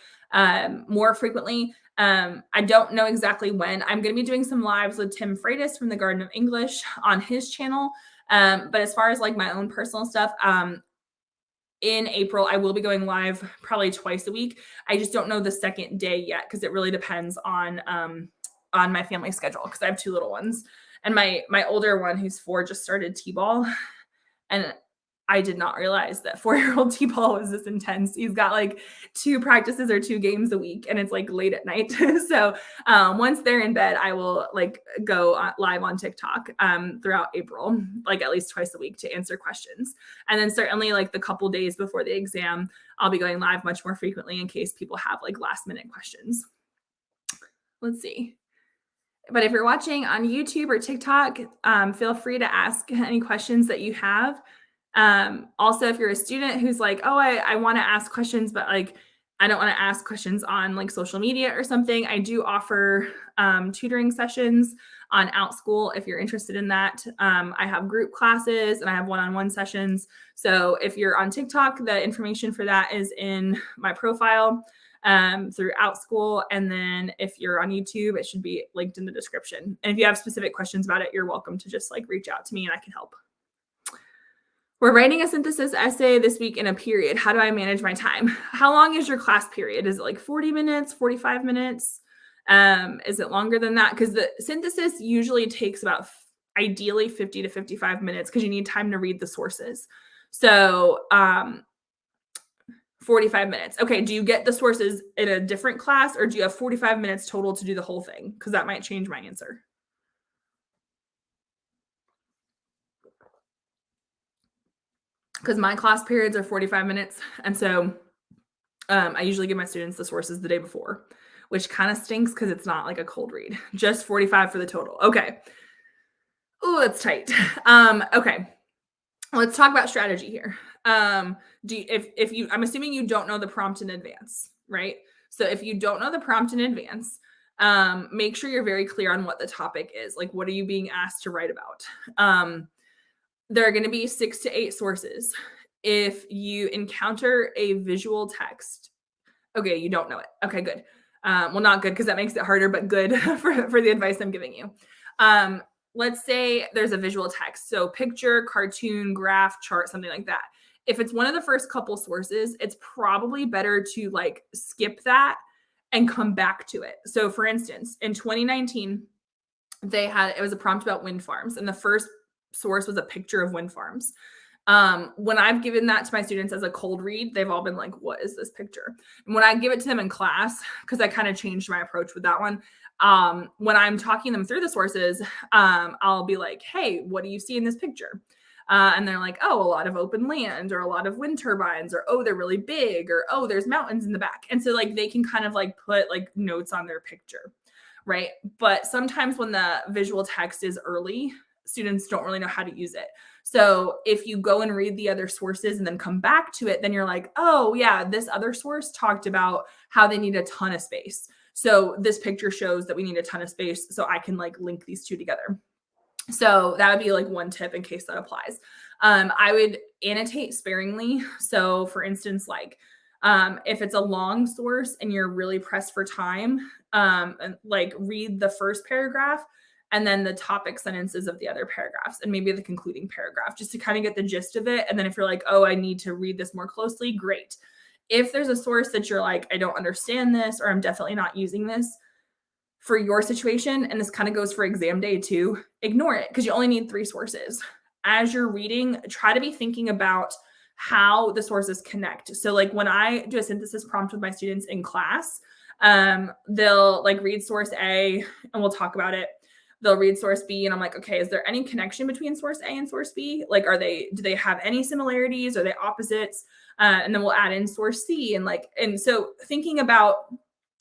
more frequently. I don't know exactly when. I'm going to be doing some lives with Tim Freitas from the Garden of English on his channel. But as far as like my own personal stuff, in April, I will be going live probably twice a week. I just don't know the second day yet because it really depends on my family schedule because I have 2 little ones. And my older one, who's 4, just started T-ball. And I did not realize that 4-year-old T-Paul was this intense. He's got like 2 practices or 2 games a week, and it's like late at night. So once they're in bed, I will like go live on TikTok throughout April, like at least twice a week to answer questions. And then certainly like the couple days before the exam, I'll be going live much more frequently in case people have like last minute questions. Let's see. But if you're watching on YouTube or TikTok, feel free to ask any questions that you have. Also, if you're a student who's like, oh, I want to ask questions, but like, I don't want to ask questions on like social media or something, I do offer tutoring sessions on OutSchool if you're interested in that. I have group classes and I have one-on-one sessions. So if you're on TikTok, the information for that is in my profile through OutSchool. And then if you're on YouTube, it should be linked in the description. And if you have specific questions about it, you're welcome to just like reach out to me and I can help. We're writing a synthesis essay this week in a period. How do I manage my time? How long is your class period? Is it like 40 minutes, 45 minutes? Is it longer than that? Because the synthesis usually takes about ideally 50 to 55 minutes because you need time to read the sources. So 45 minutes. Okay, do you get the sources in a different class or do you have 45 minutes total to do the whole thing? Because that might change my answer. Because my class periods are 45 minutes. And so I usually give my students the sources the day before, which kind of stinks because it's not like a cold read. Just 45 for the total. Okay. Oh, that's tight. Okay. Let's talk about strategy here. I'm assuming you don't know the prompt in advance, right? So if you don't know the prompt in advance, make sure you're very clear on what the topic is. Like, what are you being asked to write about? There are going to be 6 to 8 sources. If you encounter a visual text, okay, you don't know it. Okay, good. Well, not good because that makes it harder, but good for the advice I'm giving you. Let's say there's a visual text. So picture, cartoon, graph, chart, something like that. If it's one of the first couple sources, it's probably better to like skip that and come back to it. So for instance, in 2019, it was a prompt about wind farms. And the first source was a picture of wind farms. When I've given that to my students as a cold read, they've all been like, what is this picture? And when I give it to them in class, because I kind of changed my approach with that one, when I'm talking them through the sources, I'll be like, hey, what do you see in this picture? And they're like, oh, a lot of open land or a lot of wind turbines or, oh, they're really big or, oh, there's mountains in the back. And so like they can kind of like put like notes on their picture, right? But sometimes when the visual text is early, students don't really know how to use it. So if you go and read the other sources and then come back to it, then you're like, oh yeah, this other source talked about how they need a ton of space. So this picture shows that we need a ton of space. So I can like link these two together. So that would be like one tip in case that applies. I would annotate sparingly. So for instance, like if it's a long source and you're really pressed for time, like read the first paragraph and then the topic sentences of the other paragraphs and maybe the concluding paragraph just to kind of get the gist of it. And then if you're like, oh, I need to read this more closely, great. If there's a source that you're like, I don't understand this, or I'm definitely not using this for your situation, and this kind of goes for exam day too, ignore it because you only need 3 sources. As you're reading, try to be thinking about how the sources connect. So like when I do a synthesis prompt with my students in class, they'll like read source A and we'll talk about it. They'll read source B and I'm like, okay, is there any connection between source A and source B? Like, do they have any similarities? Are they opposites? And then we'll add in source C and so thinking about,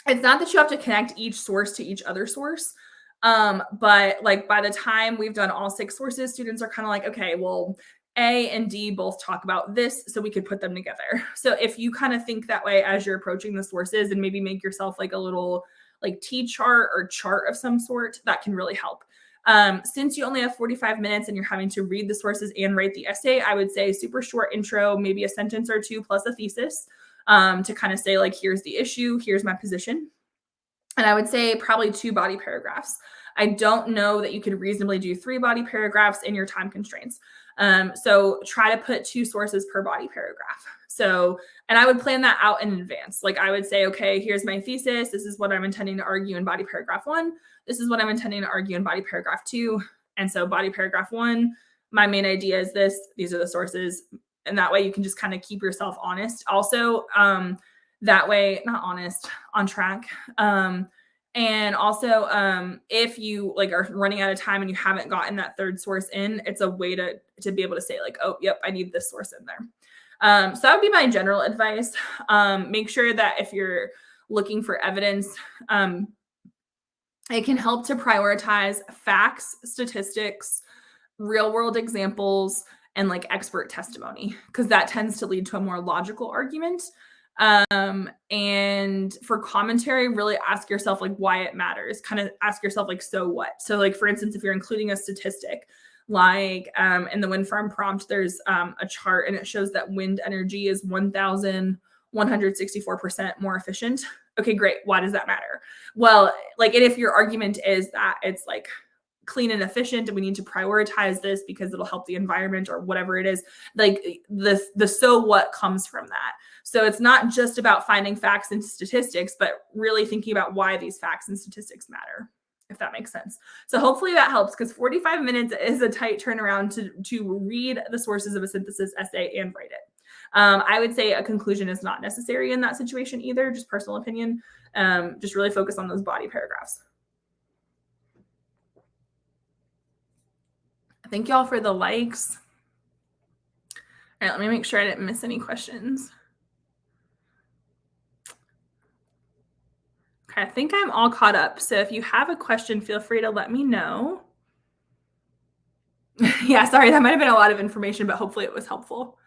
it's not that you have to connect each source to each other source. But like by the time we've done all 6 sources, students are kind of like, okay, well, A and D both talk about this, so we could put them together. So if you kind of think that way as you're approaching the sources and maybe make yourself like a little like T-chart or chart of some sort, that can really help. Since you only have 45 minutes and you're having to read the sources and write the essay, I would say super short intro, maybe a sentence or 2 plus a thesis to kind of say like, here's the issue, here's my position. And I would say probably 2 body paragraphs. I don't know that you could reasonably do 3 body paragraphs in your time constraints. So try to put 2 sources per body paragraph. So, and I would plan that out in advance. Like I would say, okay, here's my thesis. This is what I'm intending to argue in body paragraph 1. This is what I'm intending to argue in body paragraph 2. And so body paragraph 1, my main idea is this. These are the sources. and that way you can just kind of keep yourself honest. Also, that way, not honest, on track. And also, if you like are running out of time and you haven't gotten that third source in, it's a way to be able to say like, oh, yep, I need this source in there. So that would be my general advice. Make sure that if you're looking for evidence, it can help to prioritize facts, statistics, real world examples, and like expert testimony, because that tends to lead to a more logical argument. And for commentary, really ask yourself like why it matters. Kind of ask yourself like, so what? So like, for instance, if you're including a statistic, like in the wind farm prompt, there's a chart and it shows that wind energy is 1,164% more efficient. Okay, great. Why does that matter? Well, like, and if your argument is that it's like clean and efficient and we need to prioritize this because it'll help the environment or whatever it is, like the so what comes from that. So it's not just about finding facts and statistics, but really thinking about why these facts and statistics matter, if that makes sense. So hopefully that helps, because 45 minutes is a tight turnaround to read the sources of a synthesis essay and write it. I would say a conclusion is not necessary in that situation either, just personal opinion. Just really focus on those body paragraphs. Thank y'all for the likes. All right, let me make sure I didn't miss any questions. Okay, I think I'm all caught up. So if you have a question, feel free to let me know. Yeah, sorry, that might have been a lot of information, but hopefully it was helpful.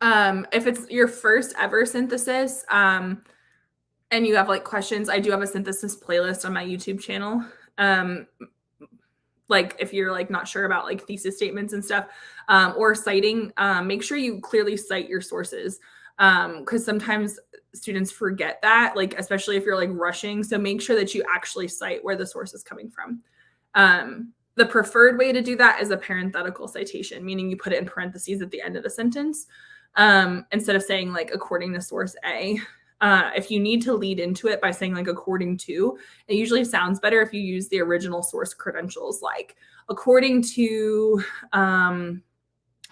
If it's your first ever synthesis, and you have like questions, I do have a synthesis playlist on my YouTube channel. Like if you're like not sure about like thesis statements and stuff, or citing, make sure you clearly cite your sources. Because sometimes students forget that, like, especially if you're like rushing. So make sure that you actually cite where the source is coming from. The preferred way to do that is a parenthetical citation, meaning you put it in parentheses at the end of the sentence, instead of saying like according to source A. If you need to lead into it by saying like according to, it usually sounds better if you use the original source credentials, like according to a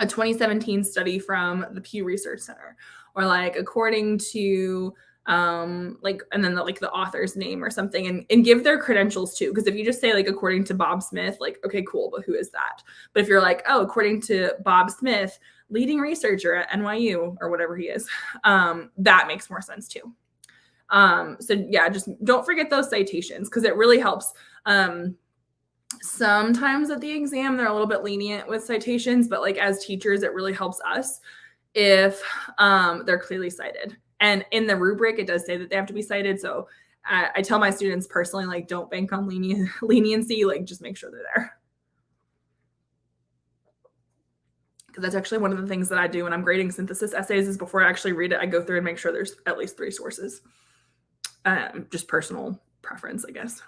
2017 study from the Pew Research Center, or like according to like, and then the author's name or something, and give their credentials too. Because if you just say like according to Bob Smith, like, okay, cool, but who is that? But if you're like, oh, according to Bob Smith, leading researcher at NYU or whatever he is, that makes more sense too. So yeah, just don't forget those citations, because it really helps. Sometimes at the exam, they're a little bit lenient with citations, but like as teachers, it really helps us if they're clearly cited. And in the rubric, it does say that they have to be cited. So I tell my students personally, like, don't bank on leniency, like just make sure they're there. Because that's actually one of the things that I do when I'm grading synthesis essays, is before I actually read it, I go through and make sure there's at least 3 sources. Just personal preference, I guess.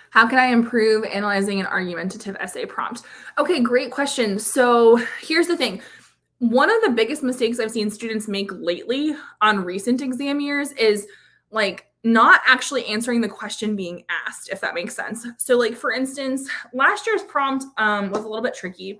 How can I improve analyzing an argumentative essay prompt? Okay, great question. So here's the thing. One of the biggest mistakes I've seen students make lately on recent exam years is like not actually answering the question being asked, if that makes sense. So like, for instance, last year's prompt was a little bit tricky.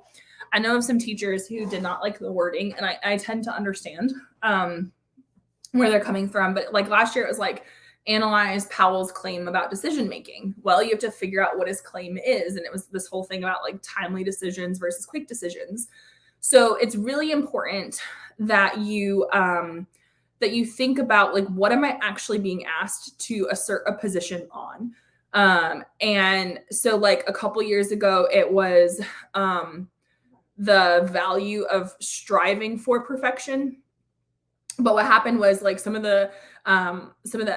I know of some teachers who did not like the wording, and I tend to understand where they're coming from. But like last year, it was like, analyze Powell's claim about decision making. Well, you have to figure out what his claim is. And it was this whole thing about like timely decisions versus quick decisions. So it's really important that you think about like, what am I actually being asked to assert a position on? And so like a couple years ago, it was the value of striving for perfection. But what happened was like some of the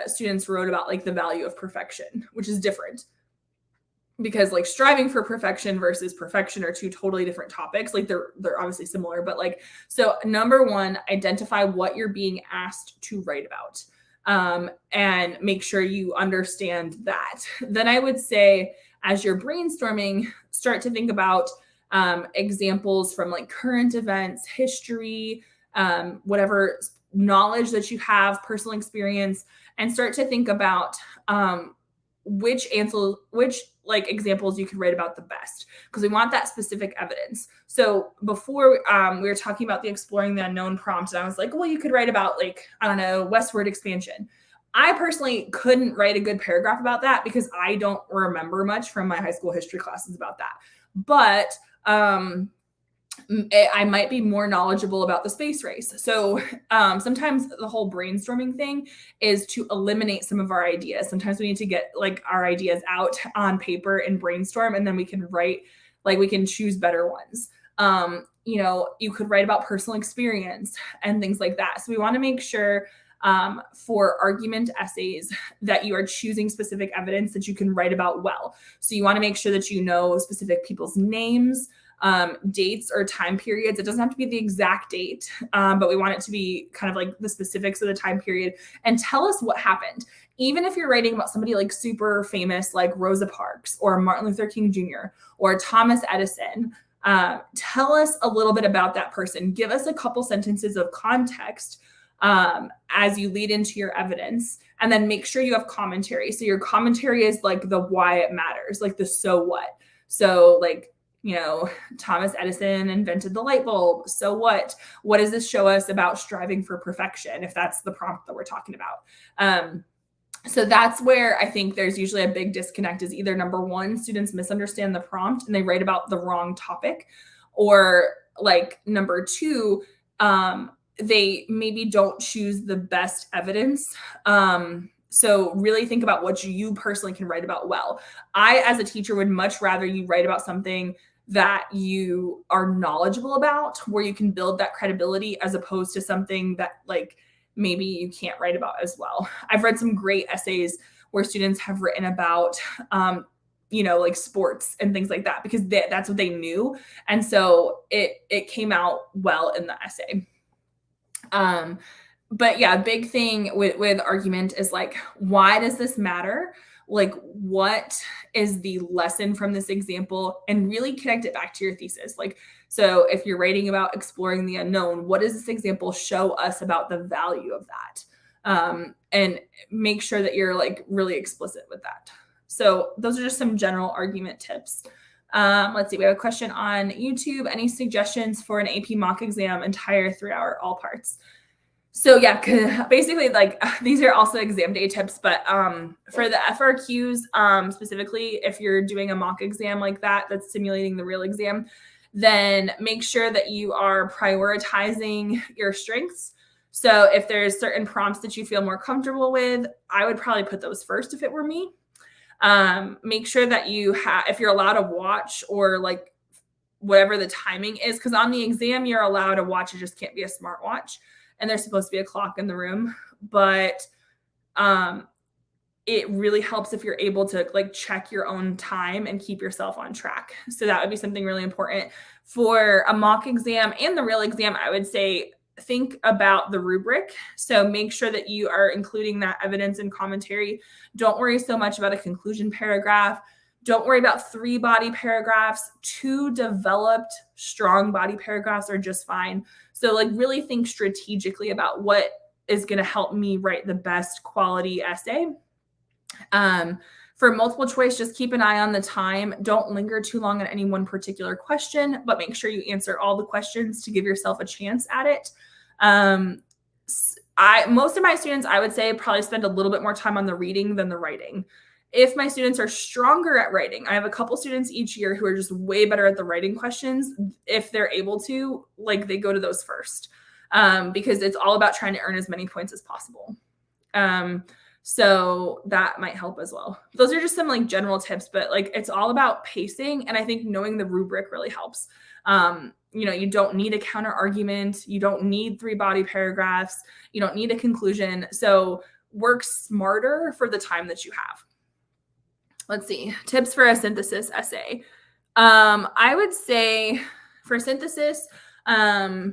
students wrote about like the value of perfection, which is different, because like striving for perfection versus perfection are 2 totally different topics. Like they're obviously similar, but like, so number 1, identify what you're being asked to write about, and make sure you understand that. Then I would say, as you're brainstorming, start to think about examples from like current events, history, whatever knowledge that you have, personal experience, and start to think about which like examples you could write about the best, because we want that specific evidence. So before we were talking about the exploring the unknown prompt, and I was like, well, you could write about like, I don't know, westward expansion. I personally couldn't write a good paragraph about that because I don't remember much from my high school history classes about that. But I might be more knowledgeable about the space race. So sometimes the whole brainstorming thing is to eliminate some of our ideas. Sometimes we need to get like our ideas out on paper and brainstorm, and then we can write, like we can choose better ones. You know, you could write about personal experience and things like that. So we want to make sure for argument essays that you are choosing specific evidence that you can write about well. So you want to make sure that you know specific people's names, dates or time periods. It doesn't have to be the exact date, but we want it to be kind of like the specifics of the time period, and tell us what happened. Even if you're writing about somebody like super famous, like Rosa Parks or Martin Luther King Jr. or Thomas Edison, tell us a little bit about that person. Give us a couple sentences of context as you lead into your evidence, and then make sure you have commentary. So your commentary is like the why it matters, like the so what. So like, you know, Thomas Edison invented the light bulb. So what? What does this show us about striving for perfection, if that's the prompt that we're talking about? So that's where I think there's usually a big disconnect, is either number one, students misunderstand the prompt and they write about the wrong topic, or like number two, they maybe don't choose the best evidence. So really think about what you personally can write about well. I, as a teacher, would much rather you write about something that you are knowledgeable about, where you can build that credibility, as opposed to something that like maybe you can't write about as well. I've read some great essays where students have written about, you know, like sports and things like that, because that's what they knew. And so it came out well in the essay. But yeah, big thing with argument is like, why does this matter? Like, what is the lesson from this example? And really connect it back to your thesis. Like, so if you're writing about exploring the unknown, what does this example show us about the value of that? And make sure that you're like really explicit with that. So those are just some general argument tips. Let's see, we have a question on YouTube. Any suggestions for an AP mock exam, entire 3-hour, all parts? So yeah, basically like these are also exam day tips, but for the FRQs, specifically, if you're doing a mock exam like that, that's simulating the real exam, then make sure that you are prioritizing your strengths. So if there's certain prompts that you feel more comfortable with, I would probably put those first if it were me. Make sure that you have, if you're allowed to watch, or like whatever the timing is, because on the exam you're allowed to watch, it just can't be a smartwatch, and there's supposed to be a clock in the room. But it really helps if you're able to like check your own time and keep yourself on track. So that would be something really important for a mock exam. And the real exam, I would say, think about the rubric. So make sure that you are including that evidence and commentary. Don't worry so much about a conclusion paragraph. Don't worry about 3 body paragraphs. 2 developed, strong body paragraphs are just fine. So like really think strategically about what is going to help me write the best quality essay. For multiple choice, just keep an eye on the time. Don't linger too long on any one particular question, but make sure you answer all the questions to give yourself a chance at it. Most of my students, I would say, probably spend a little bit more time on the reading than the writing. If my students are stronger at writing, I have a couple students each year who are just way better at the writing questions. If they're able to, like, they go to those first, because it's all about trying to earn as many points as possible. So that might help as well. Those are just some like general tips, but like it's all about pacing. And I think knowing the rubric really helps. You know, you don't need a counter argument. You don't need 3 body paragraphs. You don't need a conclusion. So work smarter for the time that you have. Let's see, tips for a synthesis essay. I would say for synthesis, prioritize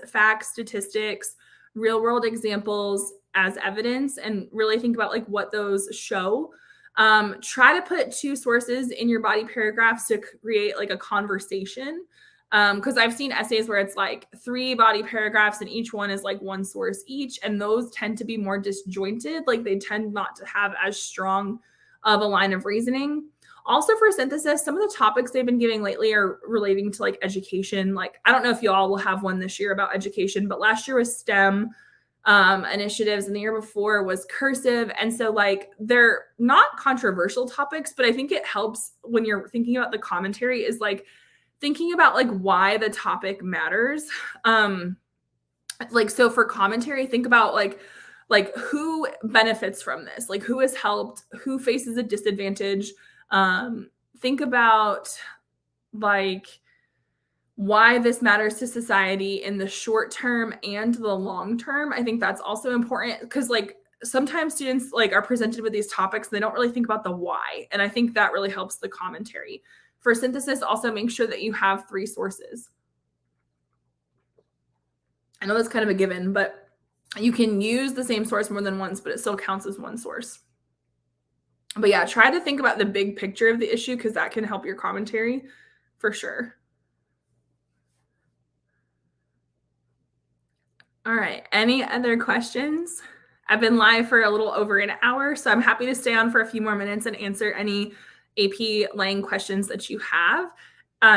facts, statistics, real world examples as evidence, and really think about like what those show. Try to put 2 sources in your body paragraphs to create like a conversation. Because I've seen essays where it's like 3 body paragraphs and each one is like 1 source each, and those tend to be more disjointed. Like they tend not to have as strong of a line of reasoning. Also for synthesis, some of the topics they've been giving lately are relating to like education. Like, I don't know if you all will have one this year about education, but last year was STEM initiatives, and the year before was cursive. And so like they're not controversial topics, but I think it helps when you're thinking about the commentary is like thinking about like why the topic matters. Like, so for commentary, think about like who benefits from this, like who is helped, who faces a disadvantage. Think about like why this matters to society in the short term and the long term. I think that's also important because like sometimes students like are presented with these topics, they don't really think about the why. And I think that really helps the commentary. For synthesis, also make sure that you have 3 sources. I know that's kind of a given, but you can use the same source more than once, but it still counts as one source. But yeah, try to think about the big picture of the issue because that can help your commentary for sure. All right. Any other questions? I've been live for a little over an hour, so I'm happy to stay on for a few more minutes and answer any AP Lang questions that you have.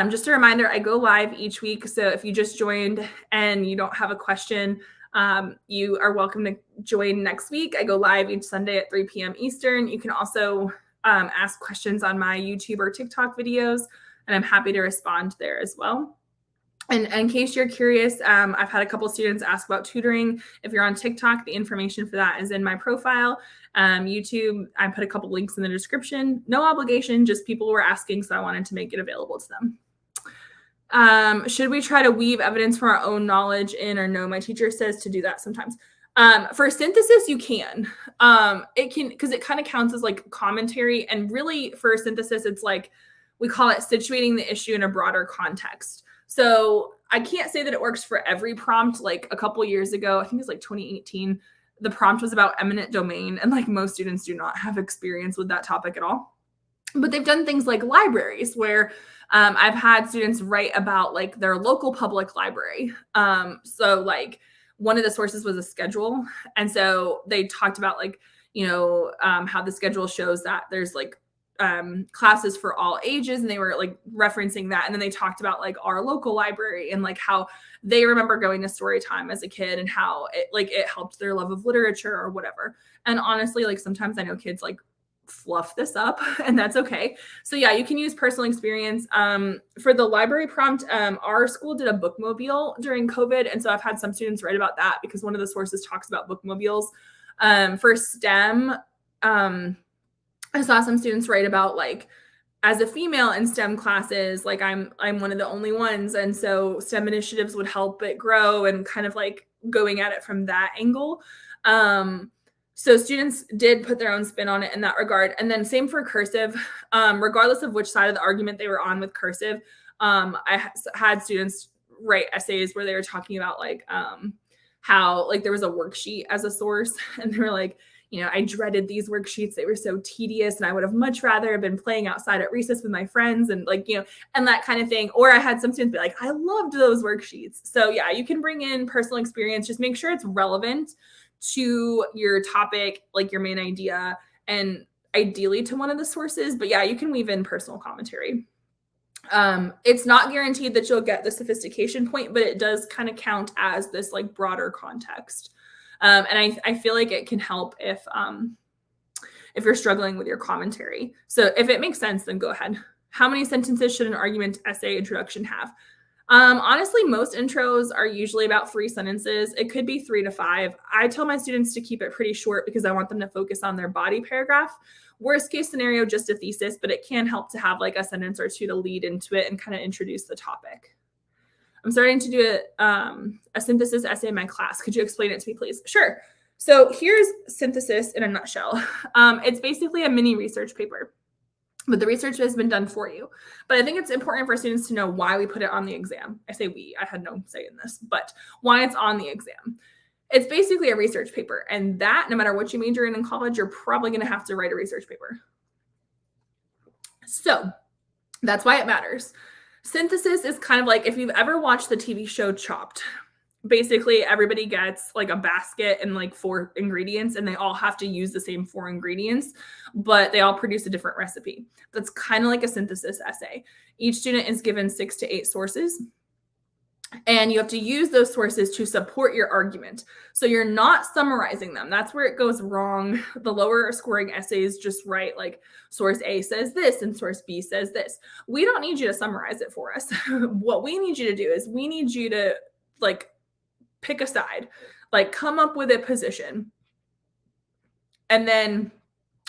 Just a reminder, I go live each week. So if you just joined and you don't have a question, you are welcome to join next week. I go live each Sunday at 3 p.m. Eastern. You can also ask questions on my YouTube or TikTok videos, and I'm happy to respond there as well. And in case you're curious, I've had a couple students ask about tutoring. If you're on TikTok, the information for that is in my profile. YouTube, I put a couple links in the description. No obligation, just people were asking, so I wanted to make it available to them. Should we try to weave evidence from our own knowledge in, or no? My teacher says to do that sometimes. For synthesis, you can. It can, because it kind of counts as like commentary. And really for synthesis, it's like, we call it situating the issue in a broader context. So I can't say that it works for every prompt. Like a couple years ago, I think it was like 2018, the prompt was about eminent domain. And like most students do not have experience with that topic at all. But they've done things like libraries where I've had students write about like their local public library. So like one of the sources was a schedule. And so they talked about like, you know, how the schedule shows that there's like classes for all ages, and they were like referencing that. And then they talked about like our local library and like how they remember going to story time as a kid and how it helped their love of literature or whatever. And honestly, like sometimes I know kids like fluff this up and that's okay. So yeah, you can use personal experience. For the library prompt, our school did a bookmobile during COVID. And so I've had some students write about that because one of the sources talks about bookmobiles. For STEM, I saw some students write about like, as a female in STEM classes, like I'm one of the only ones. And so STEM initiatives would help it grow and kind of like going at it from that angle. So students did put their own spin on it in that regard. And then same for cursive, regardless of which side of the argument they were on with cursive. I had students write essays where they were talking about like how like there was a worksheet as a source, and they were like, you know, I dreaded these worksheets. They were so tedious and I would have much rather have been playing outside at recess with my friends and like, you know, and that kind of thing. Or I had some students be like, I loved those worksheets. So yeah, you can bring in personal experience. Just make sure it's relevant to your topic, like your main idea, and ideally to one of the sources. But yeah, you can weave in personal commentary. It's not guaranteed that you'll get the sophistication point, but it does kind of count as this like broader context. And I feel like it can help if you're struggling with your commentary. So if it makes sense, then go ahead. How many sentences should an argument essay introduction have? Honestly, most intros are usually about 3 sentences. It could be 3 to 5. I tell my students to keep it pretty short because I want them to focus on their body paragraph. Worst case scenario, just a thesis, but it can help to have like a sentence or 2 to lead into it and kind of introduce the topic. I'm starting to do a synthesis essay in my class. Could you explain it to me, please? Sure. So here's synthesis in a nutshell. It's basically a mini research paper, but the research has been done for you. But I think it's important for students to know why we put it on the exam. I say we, I had no say in this, but why it's on the exam. It's basically a research paper, and that no matter what you major in college, you're probably going to have to write a research paper. So that's why it matters. Synthesis is kind of like if you've ever watched the TV show Chopped. basically everybody gets like a basket and like 4 ingredients, and they all have to use the same 4 ingredients, but they all produce a different recipe. That's kind of like a synthesis essay. Each student is given 6 to 8 sources, and you have to use those sources to support your argument. So you're not summarizing them. That's where it goes wrong. The lower scoring essays just write like source A says this and source B says this. We don't need you to summarize it for us. What we need you to do is we need you to like pick a side, like come up with a position, and then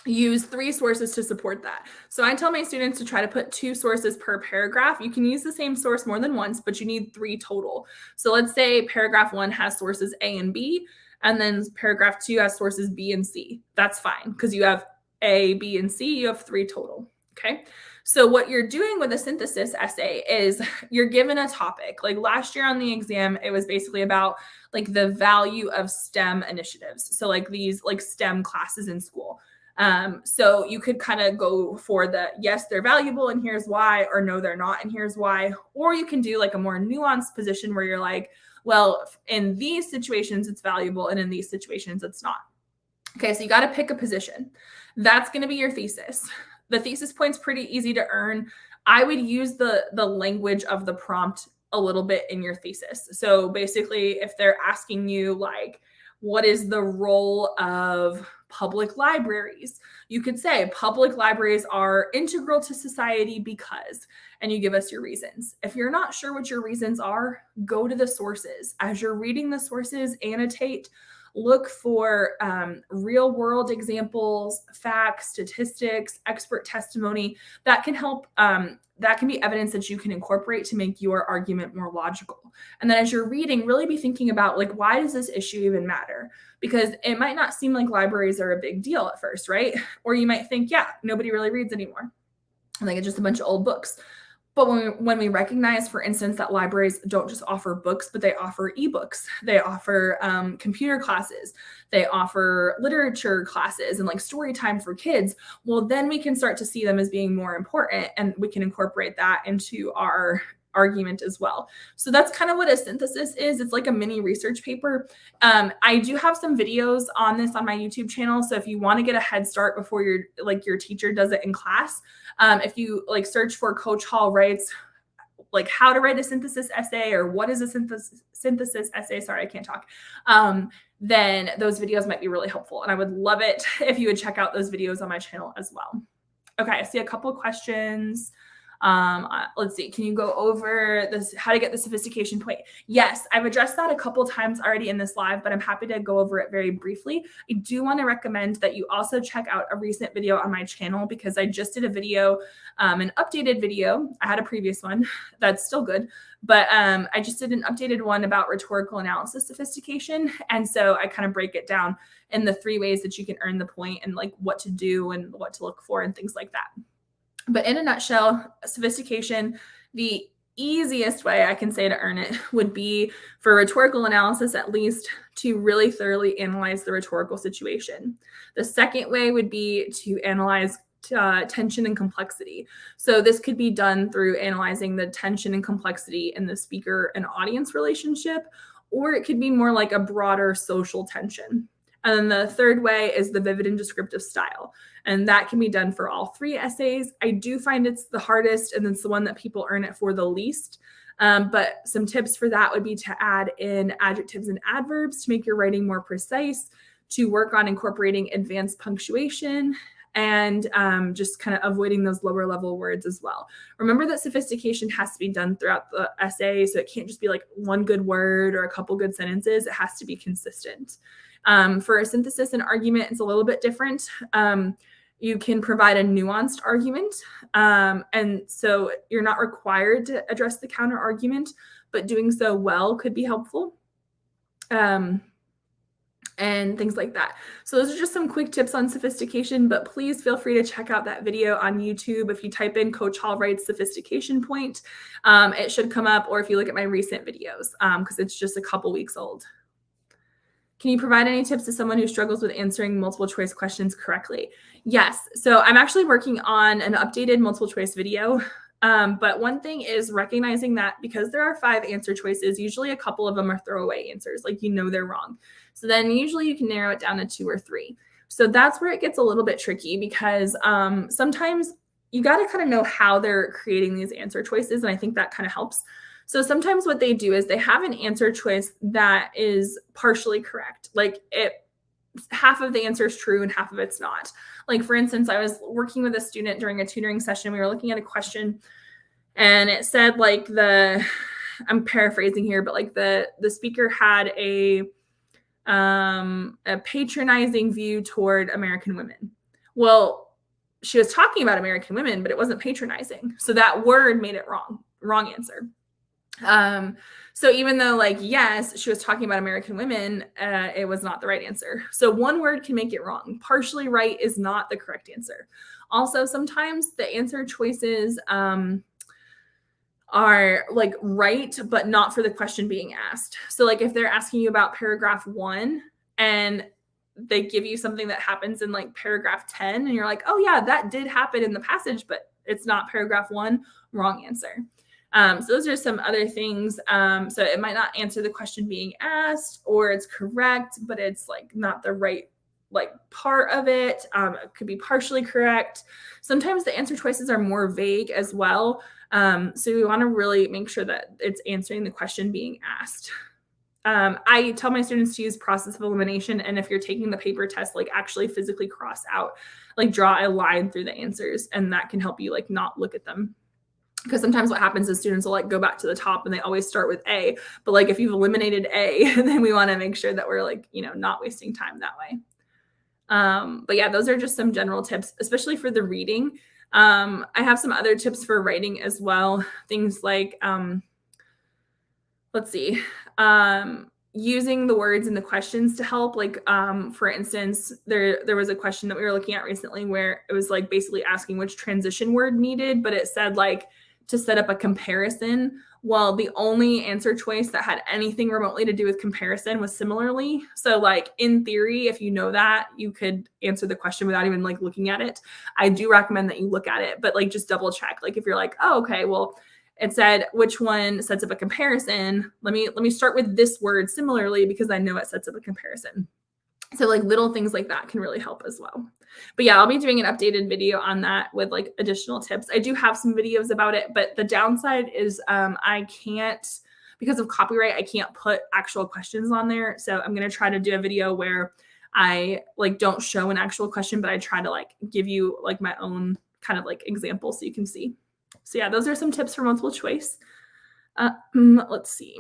use 3 sources to support that. So I tell my students to try to put 2 sources per paragraph. You can use the same source more than once, but you need 3 total. So let's say paragraph 1 has sources A and B, and then paragraph 2 has sources B and C. That's fine because you have A, B, and C. You have 3 total. Okay. So what you're doing with a synthesis essay is you're given a topic. Like last year on the exam, it was basically about like the value of STEM initiatives. So like these like STEM classes in school. So you could kind of go for the, yes, they're valuable and here's why, or no, they're not and here's why. Or you can do like a more nuanced position where you're like, well, in these situations, it's valuable. And in these situations, it's not. Okay. So you got to pick a position. That's going to be your thesis. The thesis point's pretty easy to earn. I would use the language of the prompt a little bit in your thesis. So basically, if they're asking you like, what is the role of public libraries? You could say public libraries are integral to society because, and you give us your reasons. If you're not sure what your reasons are, go to the sources. As you're reading the sources, annotate, look for real world examples, facts, statistics, expert testimony that can help. That can be evidence that you can incorporate to make your argument more logical. And then as you're reading, really be thinking about like, why does this issue even matter? Because it might not seem like libraries are a big deal at first, right? Or you might think, yeah, nobody really reads anymore. I think it's just a bunch of old books. But when we recognize, for instance, that libraries don't just offer books, but they offer ebooks, they offer computer classes, they offer literature classes and like story time for kids, well, then we can start to see them as being more important and we can incorporate that into our argument as well. So that's kind of what a synthesis is. It's like a mini research paper. I do have some videos on this on my YouTube channel. So if you want to get a head start before your teacher does it in class, if you like search for Coach Hall writes like how to write a synthesis essay or what is a synthesis essay, sorry, I can't talk. Then those videos might be really helpful. And I would love it if you would check out those videos on my channel as well. Okay, I see a couple of questions. Let's see. Can you go over this, how to get the sophistication point? Yes, I've addressed that a couple times already in this live, but I'm happy to go over it very briefly. I do want to recommend that you also check out a recent video on my channel because I just did a video, an updated video. I had a previous one that's still good, but I just did an updated one about rhetorical analysis sophistication. And so I kind of break it down in the 3 ways that you can earn the point and like what to do and what to look for and things like that. But in a nutshell, sophistication, the easiest way I can say to earn it would be for rhetorical analysis, at least, to really thoroughly analyze the rhetorical situation. The second way would be to analyze tension and complexity. So this could be done through analyzing the tension and complexity in the speaker and audience relationship, or it could be more like a broader social tension. And then the third way is the vivid and descriptive style. And that can be done for all 3 essays. I do find it's the hardest and it's the one that people earn it for the least. But some tips for that would be to add in adjectives and adverbs to make your writing more precise, to work on incorporating advanced punctuation, and just kind of avoiding those lower level words as well. Remember that sophistication has to be done throughout the essay. So it can't just be like one good word or a couple good sentences. It has to be consistent. For a synthesis and argument, it's a little bit different. You can provide a nuanced argument. And so you're not required to address the counter argument, but doing so well could be helpful. And things like that. So those are just some quick tips on sophistication, but please feel free to check out that video on YouTube. If you type in Coach Hall writes sophistication point, it should come up, or if you look at my recent videos, because it's just a couple weeks old. Can you provide any tips to someone who struggles with answering multiple choice questions correctly? Yes. So I'm actually working on an updated multiple choice video. But one thing is recognizing that because there are 5 answer choices, usually a couple of them are throwaway answers, like they're wrong. So then usually you can narrow it down to 2 or 3. So that's where it gets a little bit tricky because sometimes you got to kind of know how they're creating these answer choices. And I think that kind of helps. So sometimes what they do is they have an answer choice that is partially correct. Like half of the answer is true and half of it's not. Like for instance, I was working with a student during a tutoring session. We were looking at a question and it said like I'm paraphrasing here, but like the speaker had a patronizing view toward American women. Well, she was talking about American women, but it wasn't patronizing. So that word made it wrong answer. So even though like, yes, she was talking about American women, it was not the right answer. So one word can make it wrong. Partially right is not the correct answer. Also, sometimes the answer choices, are like right, but not for the question being asked. So like if they're asking you about paragraph 1 and they give you something that happens in like paragraph 10 and you're like, oh yeah, that did happen in the passage, but it's not paragraph 1, wrong answer. So those are some other things. So it might not answer the question being asked, or it's correct, but it's like not the right like part of it. It could be partially correct. Sometimes the answer choices are more vague as well. So we want to really make sure that it's answering the question being asked. I tell my students to use process of elimination. And if you're taking the paper test, like actually physically cross out, like draw a line through the answers, and that can help you like not look at them. Because sometimes what happens is students will like go back to the top and they always start with A, but like if you've eliminated A, then we want to make sure that we're like, not wasting time that way. But yeah, those are just some general tips, especially for the reading. I have some other tips for writing as well. Things like, let's see, using the words in the questions to help. Like, for instance, there was a question that we were looking at recently where it was like basically asking which transition word needed, but it said like to set up a comparison. Well, the only answer choice that had anything remotely to do with comparison was similarly. So like in theory, if you know that, you could answer the question without even like looking at it. I do recommend that you look at it, but like just double check. Like if you're like, oh, okay, well, it said which one sets up a comparison. Let me start with this word similarly because I know it sets up a comparison. So like little things like that can really help as well. But yeah, I'll be doing an updated video on that with like additional tips. I do have some videos about it, but the downside is I can't, because of copyright, I can't put actual questions on there. So I'm going to try to do a video where I like don't show an actual question, but I try to like give you like my own kind of like example so you can see. So yeah, those are some tips for multiple choice. Let's see.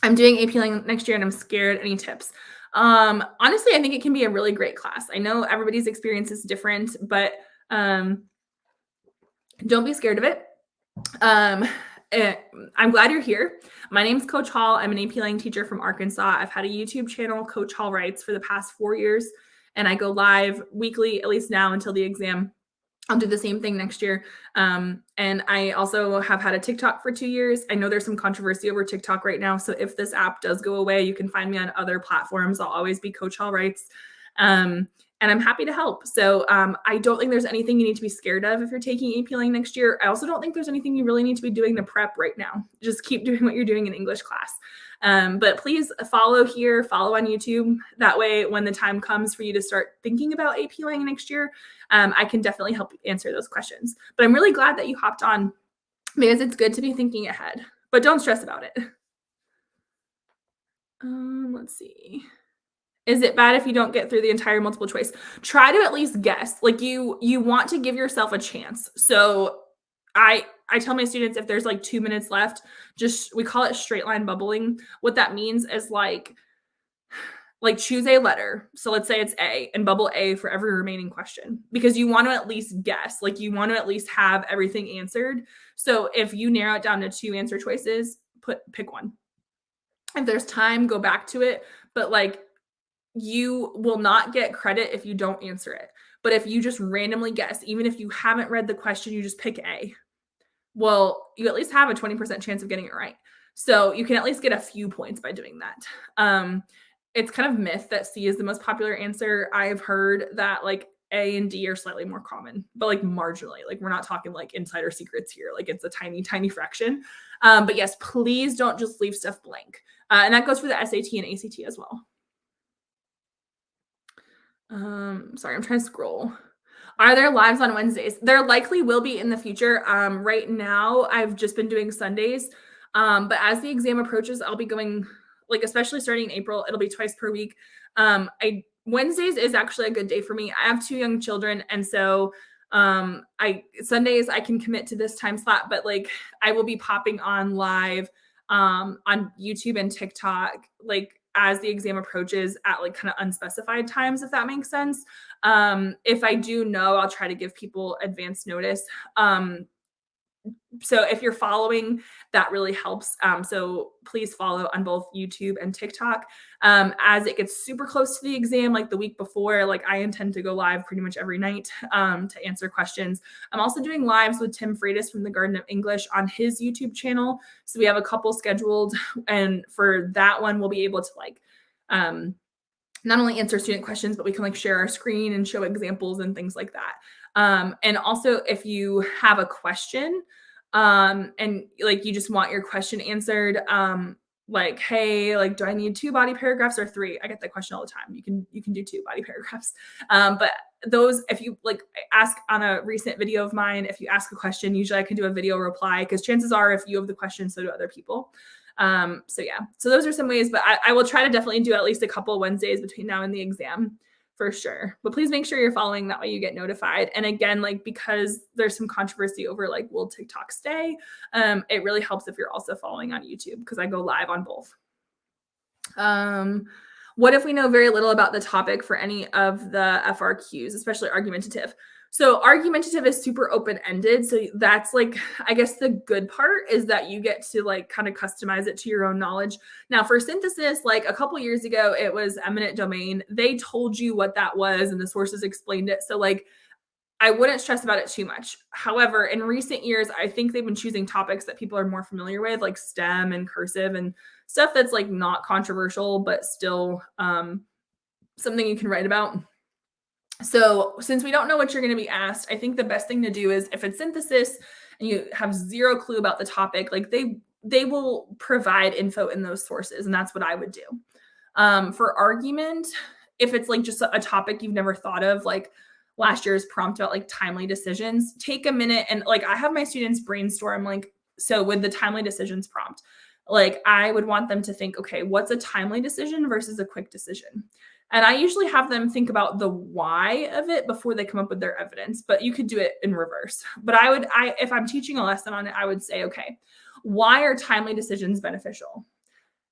I'm doing AP Lang next year and I'm scared. Any tips? Honestly, I think it can be a really great class. I know everybody's experience is different, but don't be scared of it. I'm glad you're here. My name's Coach Hall. I'm an AP Lang teacher from Arkansas. I've had a YouTube channel, Coach Hall Writes, for the past 4 years, and I go live weekly, at least now until the exam. I'll do the same thing next year. And I also have had a TikTok for 2 years. I know there's some controversy over TikTok right now. So if this app does go away, you can find me on other platforms. I'll always be Coach Hall Writes. And I'm happy to help. So I don't think there's anything you need to be scared of if you're taking AP Lang next year. I also don't think there's anything you really need to be doing to prep right now. Just keep doing what you're doing in English class. But please follow here, follow on YouTube. That way, when the time comes for you to start thinking about AP Lang next year, I can definitely help answer those questions. But I'm really glad that you hopped on because it's good to be thinking ahead, but don't stress about it. Let's see. Is it bad if you don't get through the entire multiple choice? Try to at least guess. Like you want to give yourself a chance. So I tell my students if there's like 2 minutes left, we call it straight line bubbling. What that means is like choose a letter. So let's say it's A and bubble A for every remaining question because you want to at least guess. Like you want to at least have everything answered. So if you narrow it down to 2 answer choices, pick one. If there's time, go back to it. But like you will not get credit if you don't answer it. But if you just randomly guess, even if you haven't read the question, you just pick A. Well, you at least have a 20% chance of getting it right. So you can at least get a few points by doing that. It's kind of myth that C is the most popular answer. I've heard that like A and D are slightly more common, but like marginally. Like we're not talking like insider secrets here. Like it's a tiny, tiny fraction. But yes, please don't just leave stuff blank. And that goes for the SAT and ACT as well. Sorry, I'm trying to scroll. Are there lives on Wednesdays? There likely will be in the future. Right now, I've just been doing Sundays. But as the exam approaches, I'll be going, like, especially starting in April, it'll be twice per week. I Wednesdays is actually a good day for me. I have two young children, and so I Sundays I can commit to this time slot, but like I will be popping on live on YouTube and TikTok, like as the exam approaches at like kind of unspecified times, if that makes sense. If I do know, I'll try to give people advance notice. So if you're following, that really helps. So please follow on both YouTube and TikTok. As it gets super close to the exam, like the week before, like I intend to go live pretty much every night to answer questions. I'm also doing lives with Tim Freitas from the Garden of English on his YouTube channel. So we have a couple scheduled, and for that one, we'll be able to like not only answer student questions, but we can like share our screen and show examples and things like that. And also if you have a question, and like you just want your question answered, like, hey, like, do I need 2 body paragraphs or 3? I get that question all the time. You can do 2 body paragraphs. But those, if you like ask on a recent video of mine, if you ask a question, usually I can do a video reply because chances are if you have the question, so do other people. So yeah, so those are some ways, but I will try to definitely do at least a couple Wednesdays between now and the exam for sure. But please make sure you're following, that way you get notified. And again, like, because there's some controversy over like, will TikTok stay? It really helps if you're also following on YouTube because I go live on both. What if we know very little about the topic for any of the FRQs, especially argumentative? So argumentative is super open-ended. So that's like, I guess the good part is that you get to like kind of customize it to your own knowledge. Now for synthesis, like a couple years ago, it was eminent domain. They told you what that was and the sources explained it. So like, I wouldn't stress about it too much. However, in recent years, I think they've been choosing topics that people are more familiar with, like STEM and cursive and stuff that's like not controversial, but still something you can write about. So since we don't know what you're going to be asked, I think the best thing to do is if it's synthesis and you have zero clue about the topic, like they will provide info in those sources, and that's what I would do. For argument, if it's like just a topic you've never thought of, like last year's prompt about like timely decisions, take a minute and like I have my students brainstorm, like, so with the timely decisions prompt, like I would want them to think, okay, what's a timely decision versus a quick decision? And I usually have them think about the why of it before they come up with their evidence, but you could do it in reverse. But if I'm teaching a lesson on it, I would say, okay, why are timely decisions beneficial?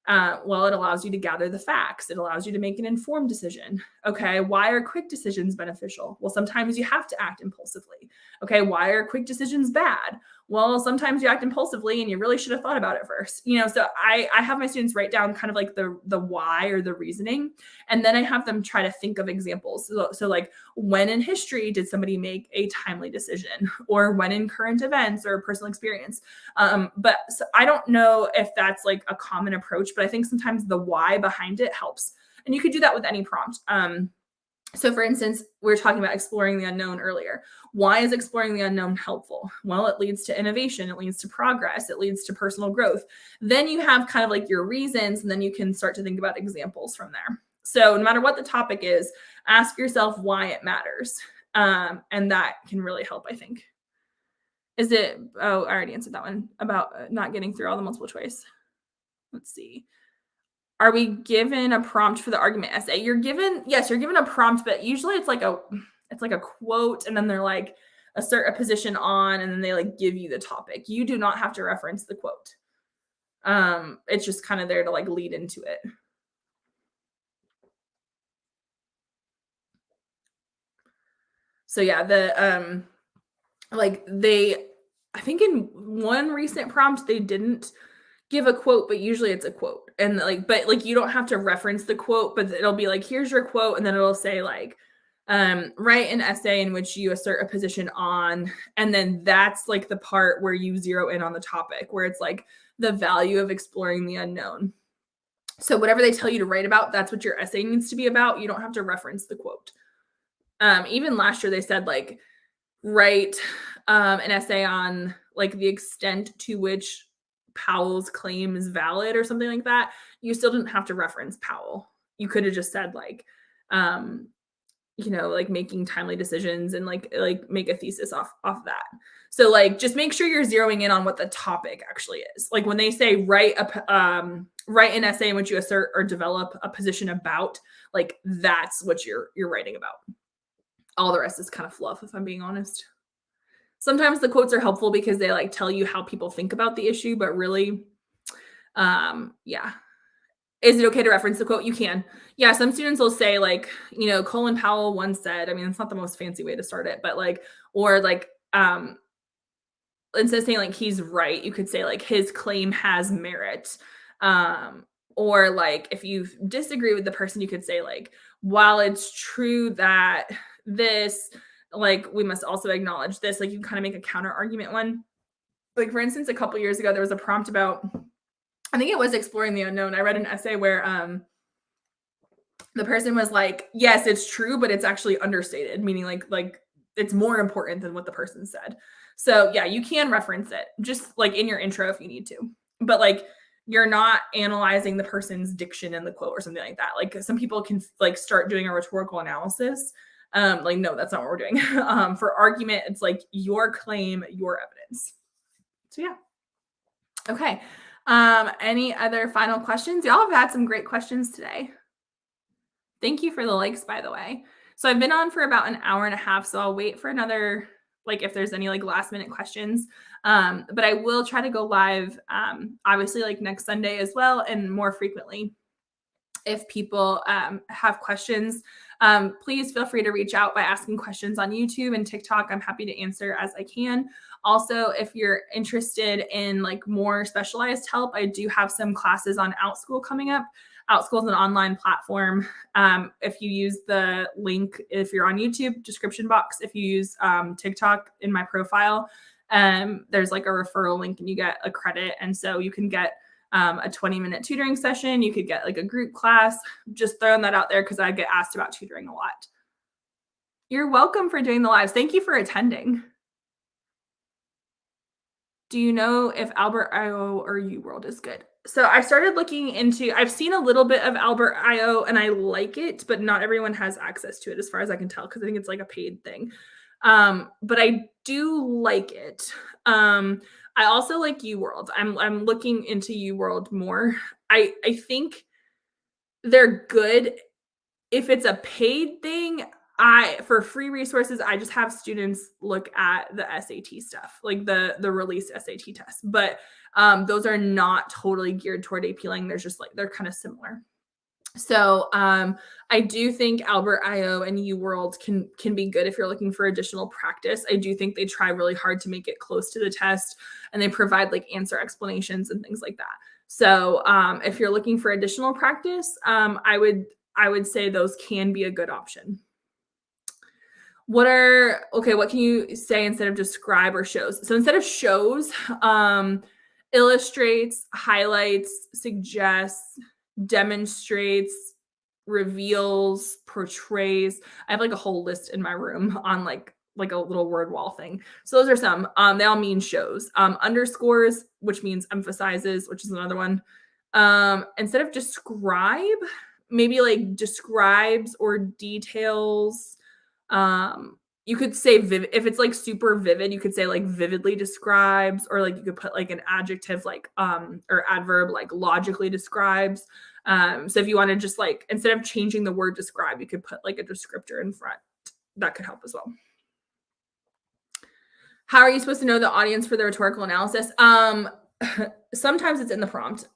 Well, it allows you to gather the facts. It allows you to make an informed decision. Okay, why are quick decisions beneficial? Well, sometimes you have to act impulsively. Okay, why are quick decisions bad? Well, sometimes you act impulsively and you really should have thought about it first. So I have my students write down kind of like the why or the reasoning, and then I have them try to think of examples. So like, when in history did somebody make a timely decision, or when in current events or personal experience? But so I don't know if that's like a common approach, but I think sometimes the why behind it helps. And you could do that with any prompt. So for instance, we were talking about exploring the unknown earlier. Why is exploring the unknown helpful? Well, it leads to innovation. It leads to progress. It leads to personal growth. Then you have kind of like your reasons, and then you can start to think about examples from there. So no matter what the topic is, ask yourself why it matters. And that can really help, I think. I already answered that one about not getting through all the multiple choice. Let's see. Are we given a prompt for the argument essay? You're given a prompt, but usually it's like a quote, and then they're like assert a position on, and then they like give you the topic. You do not have to reference the quote. It's just kind of there to like lead into it. So yeah, I think in one recent prompt they didn't give a quote, but usually it's a quote. And but you don't have to reference the quote, but it'll be like, here's your quote. And then it'll say like, write an essay in which you assert a position on. And then that's like the part where you zero in on the topic, where it's like the value of exploring the unknown. So whatever they tell you to write about, that's what your essay needs to be about. You don't have to reference the quote. Even last year they said like write an essay on like the extent to which Powell's claim is valid or something like that. You still didn't have to reference Powell. You could have just said like, um, like making timely decisions and like make a thesis off that. So like just make sure you're zeroing in on what the topic actually is. Like when they say write an essay in which you assert or develop a position about, like that's what you're writing about. All the rest is kind of fluff, if I'm being honest. Sometimes the quotes are helpful because they like tell you how people think about the issue, but really, yeah. Is it okay to reference the quote? You can. Yeah, some students will say like, Colin Powell once said, I mean, it's not the most fancy way to start it, but like, or like, instead of saying like he's right, you could say like his claim has merit. Or like if you disagree with the person, you could say like, while it's true that this, like we must also acknowledge this, like you can kind of make a counter argument one. Like for instance, a couple years ago, there was a prompt about, I think it was exploring the unknown. I read an essay where the person was like, yes, it's true, but it's actually understated, meaning like it's more important than what the person said. So yeah, you can reference it just like in your intro if you need to, but like you're not analyzing the person's diction in the quote or something like that. Like some people can like start doing a rhetorical analysis. Like, no, that's not what we're doing. For argument, it's like your claim, your evidence. So yeah. Okay. Any other final questions? Y'all have had some great questions today. Thank you for the likes, by the way. So I've been on for about an hour and a half, so I'll wait for another, like if there's any like last minute questions. But I will try to go live, obviously like next Sunday as well, and more frequently. If people have questions, please feel free to reach out by asking questions on YouTube and TikTok. I'm happy to answer as I can. Also, if you're interested in like more specialized help, I do have some classes on OutSchool coming up. OutSchool is an online platform. If you use the link, if you're on YouTube, description box, if you use TikTok in my profile, there's like a referral link and you get a credit. And so you can get a 20-minute tutoring session. You could get like a group class. Just throwing that out there because I get asked about tutoring a lot. You're welcome for doing the lives. Thank you for attending. Do you know if Albert.io or UWorld is good? So I started looking into, I've seen a little bit of Albert.io and I like it, but not everyone has access to it as far as I can tell, because I think it's like a paid thing. But I do like it. I also like UWorld. I'm looking into UWorld more. I think they're good. If it's a paid thing, for free resources, I just have students look at the SAT stuff, like the released SAT test. But those are not totally geared toward AP Lang. There's just like they're kind of similar. So I do think Albert.io and UWorld can be good if you're looking for additional practice. I do think they try really hard to make it close to the test, and they provide like answer explanations and things like that. So if you're looking for additional practice, I would say those can be a good option. What can you say instead of describe or shows? So instead of shows, illustrates, highlights, suggests, demonstrates, reveals, portrays. I have like a whole list in my room on like a little word wall thing. So those are some. They all mean shows. Underscores, which means emphasizes, which is another one. Instead of describe, maybe like describes or details. You could say vivid. If it's like super vivid, you could say like vividly describes, or like you could put like an adjective like or adverb like logically describes. So if you want to just like, instead of changing the word describe, you could put like a descriptor in front. That could help as well. How are you supposed to know the audience for the rhetorical analysis? Sometimes it's in the prompt.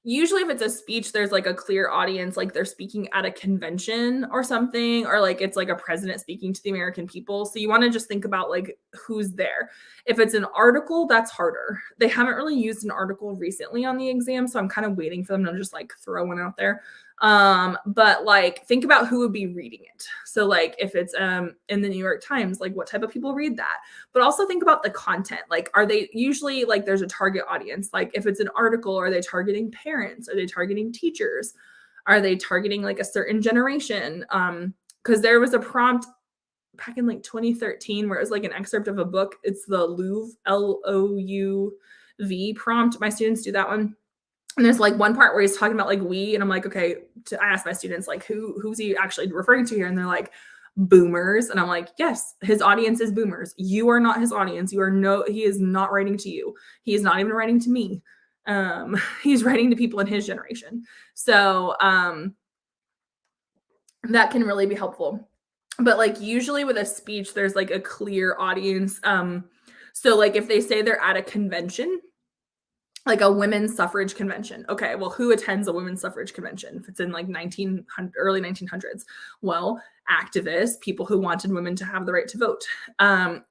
Usually if it's a speech, there's like a clear audience, like they're speaking at a convention or something, or like it's like a president speaking to the American people. So you want to just think about like who's there. If it's an article, that's harder. They haven't really used an article recently on the exam, so I'm kind of waiting for them to just like throw one out there. But like think about who would be reading it. So like if it's in the New York Times, like what type of people read that? But also think about the content. Like are they usually like there's a target audience? Like if it's an article, are they targeting parents? Are they targeting teachers? Are they targeting like a certain generation? because there was a prompt back in like 2013 where it was like an excerpt of a book. It's the Louv, Louv prompt. My students do that one. And there's like one part where he's talking about like we, and I'm like, okay, I ask my students like who's he actually referring to here? And they're like, boomers. And I'm like, yes, his audience is boomers. You are not his audience. He is not writing to you. He is not even writing to me. He's writing to people in his generation. So that can really be helpful. But like usually with a speech, there's like a clear audience. So like if they say they're at a convention, like a women's suffrage convention. Okay, well, who attends a women's suffrage convention if it's in like early 1900s? Well, activists, people who wanted women to have the right to vote.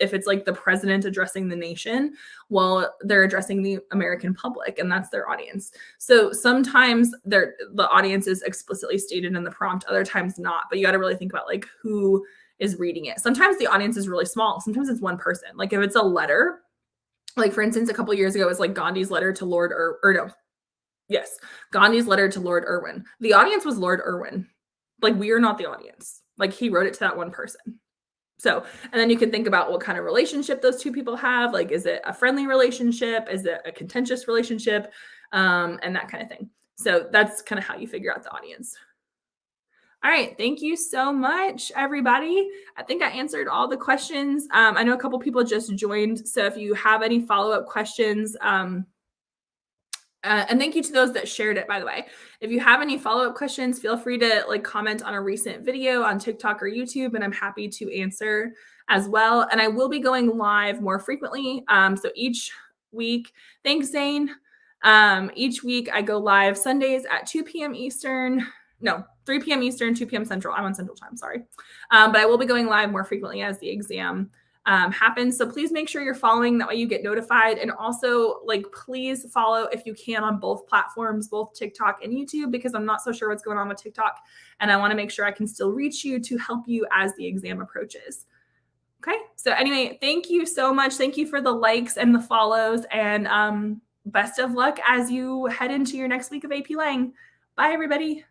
If it's like the president addressing the nation, well, they're addressing the American public, and that's their audience. So sometimes the audience is explicitly stated in the prompt, other times not. But you got to really think about like who is reading it. Sometimes the audience is really small. Sometimes it's one person. Like if it's a letter, like for instance, a couple years ago, it was like Gandhi's letter to Gandhi's letter to Lord Irwin. The audience was Lord Irwin. Like we are not the audience. Like he wrote it to that one person. So, and then you can think about what kind of relationship those two people have. Like, is it a friendly relationship? Is it a contentious relationship? And that kind of thing. So that's kind of how you figure out the audience. All right. Thank you so much, everybody. I think I answered all the questions. I know a couple people just joined. So if you have any follow-up questions, and thank you to those that shared it, by the way. If you have any follow-up questions, feel free to like comment on a recent video on TikTok or YouTube, and I'm happy to answer as well. And I will be going live more frequently. So each week, thanks, Zane. Each week I go live Sundays at 2 p.m. Eastern. No, 3 p.m. Eastern, 2 p.m. Central. I'm on Central Time, sorry. But I will be going live more frequently as the exam happens. So please make sure you're following. That way you get notified. And also, like, please follow if you can on both platforms, both TikTok and YouTube, because I'm not so sure what's going on with TikTok. And I want to make sure I can still reach you to help you as the exam approaches. Okay. So anyway, thank you so much. Thank you for the likes and the follows. And best of luck as you head into your next week of AP Lang. Bye, everybody.